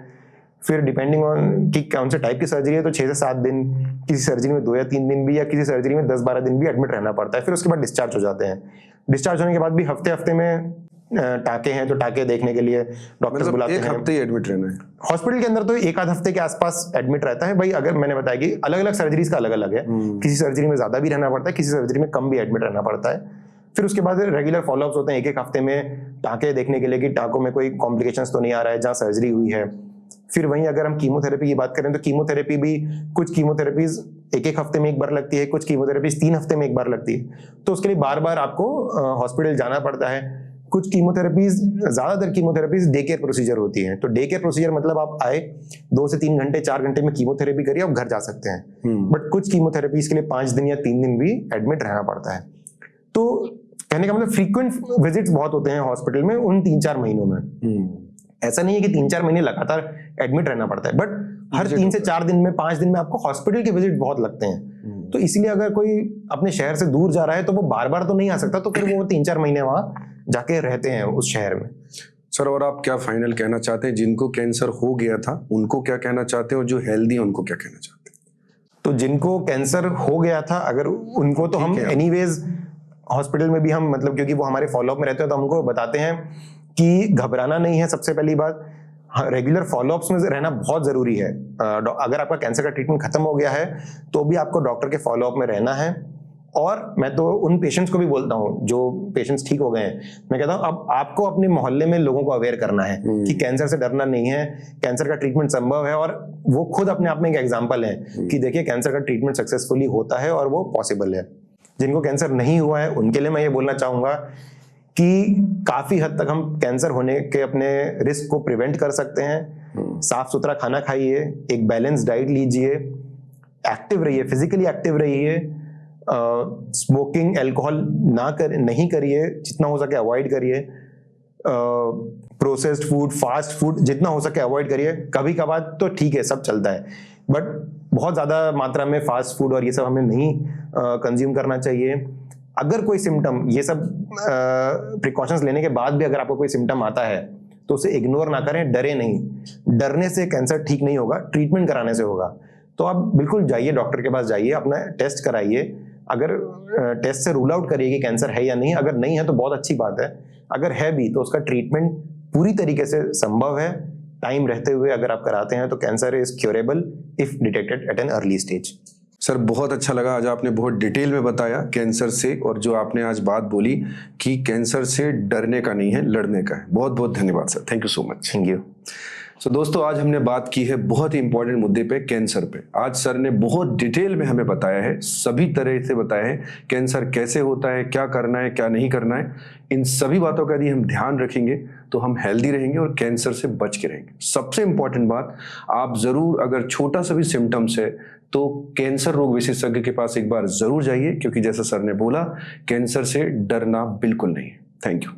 फिर डिपेंडिंग ऑन कि कौन से टाइप की सर्जरी है तो 6 से 7 दिन, किसी सर्जरी में 2 या 3 दिन भी, या किसी सर्जरी में 10-12 दिन भी एडमिट रहना पड़ता है। फिर उसके बाद डिस्चार्ज हो जाते हैं। डिस्चार्ज होने के बाद भी हफ्ते में टाँके हैं तो टाँके देखने के लिए डॉक्टर्स बुलाते हैं। एक हफ्ते ही एडमिट रहना है हॉस्पिटल के अंदर? तो 1 आध हफ्ते के आसपास एडमिट रहता है भाई। अगर मैंने बताया कि अलग अलग सर्जरीज का अलग अलग है, किसी सर्जरी में ज्यादा भी रहना पड़ता है, किसी सर्जरी में कम भी एडमिट रहना पड़ता है। फिर उसके बाद रेगुलर फॉलोअप्स होते हैं 1-1 हफ्ते में टाँके देखने के लिए कि टाँकों में कोई कॉम्प्लिकेशंस तो नहीं आ रहा है जहाँ सर्जरी हुई है। फिर वहीं अगर हम कीमोथेरेपी की बात करें तो कीमोथेरेपी भी, कुछ कीमोथेरेपीज 1-1 हफ्ते में एक बार लगती है, कुछ कीमोथेरेपीज 3 हफ्ते में एक बार लगती है, तो उसके लिए बार बार आपको हॉस्पिटल जाना पड़ता है। कुछ कीमोथेरेपीज, ज्यादातर कीमोथेरेपीज डे केयर प्रोसीजर होती हैं। तो डे केयर प्रोसीजर मतलब आप आए 2 से 3 घंटे 4 घंटे में कीमोथेरेपी करिए, आप घर जा सकते हैं। बट कुछ कीमोथेरेपीज के लिए 5 दिन या 3 दिन भी एडमिट रहना पड़ता है। तो कहने का मतलब फ्रीक्वेंट विजिट्स बहुत होते हैं हॉस्पिटल में उन 3-4 महीनों में। ऐसा नहीं है कि 3-4 महीने लगातार एडमिट रहना पड़ता है, बट हर 3 से 4 दिन में, 5 दिन में आपको हॉस्पिटल के विजिट बहुत लगते हैं। तो इसलिए अगर कोई अपने शहर से दूर जा रहा है तो वो बार बार तो नहीं आ सकता, तो फिर वो 3-4 महीने वहां जाके रहते हैं उस शहर में। सर, और आप क्या फाइनल कहना चाहते हैं? जिनको कैंसर हो गया था उनको क्या कहना चाहते हैं, और जो हेल्दी है उनको क्या कहना चाहते हैं? तो जिनको कैंसर हो गया था, अगर उनको तो हम एनीवेज हॉस्पिटल में भी हम, मतलब क्योंकि वो हमारे फॉलोअप में रहते हैं, तो हमको बताते हैं कि घबराना नहीं है। सबसे पहली बात, रेगुलर फॉलोअप्स में रहना बहुत जरूरी है। अगर आपका कैंसर का ट्रीटमेंट खत्म हो गया है तो भी आपको डॉक्टर के फॉलोअप में रहना है। और मैं तो उन पेशेंट्स को भी बोलता हूँ जो पेशेंट्स ठीक हो गए हैं, मैं कहता हूँ अब आपको अपने मोहल्ले में लोगों को अवेयर करना है कि कैंसर से डरना नहीं है, कैंसर का ट्रीटमेंट संभव है। और वो खुद अपने आप में एक एग्जाम्पल है कि देखिए कैंसर का ट्रीटमेंट सक्सेसफुली होता है और वो पॉसिबल है। जिनको कैंसर नहीं हुआ है उनके लिए मैं ये बोलना चाहूंगा कि काफी हद तक हम कैंसर होने के अपने रिस्क को प्रिवेंट कर सकते हैं। साफ सुथरा खाना खाइए, एक बैलेंस डाइट लीजिए, एक्टिव रहिए, फिजिकली एक्टिव रहिए, स्मोकिंग अल्कोहल नहीं करिए, जितना हो सके अवॉइड करिए, प्रोसेस्ड फूड, फास्ट फूड जितना हो सके अवॉइड करिए। कभी कभार तो ठीक है, सब चलता है, बट बहुत ज्यादा मात्रा में फास्ट फूड और ये सब हमें नहीं कंज्यूम करना चाहिए। अगर कोई सिम्टम, ये सब प्रिकॉशंस लेने के बाद भी अगर आपको कोई सिम्टम आता है तो उसे इग्नोर ना करें, डरे नहीं। डरने से कैंसर ठीक नहीं होगा, ट्रीटमेंट कराने से होगा। तो आप बिल्कुल जाइए, डॉक्टर के पास जाइए, अपना टेस्ट कराइए। अगर टेस्ट से रूल आउट करिए कि कैंसर है या नहीं, अगर नहीं है तो बहुत अच्छी बात है, अगर है भी तो उसका ट्रीटमेंट पूरी तरीके से संभव है। टाइम रहते हुए अगर आप कराते हैं तो cancer is curable if detected at an early stage. Sir, बहुत अच्छा लगा, आज आपने बहुत डिटेल में बताया कैंसर से, और जो आपने आज बात बोली कि कैंसर से डरने का नहीं है, लड़ने का है। बहुत बहुत धन्यवाद sir, thank you so much. Thank you. So दोस्तों, आज हमने बात की है बहुत ही इंपॉर्टेंट मुद्दे पे, कैंसर पे। आज सर ने बहुत डिटेल में हमें बताया है, सभी तरह से बताया है कैंसर कैसे होता है, क्या करना है, क्या नहीं करना है। इन सभी बातों का यदि हम ध्यान रखेंगे तो हम हेल्दी रहेंगे और कैंसर से बच के रहेंगे। सबसे इंपॉर्टेंट बात, आप जरूर अगर छोटा सा भी सिम्टम्स है तो कैंसर रोग विशेषज्ञ के पास एक बार जरूर जाइए, क्योंकि जैसा सर ने बोला, कैंसर से डरना बिल्कुल नहीं है। Thank you.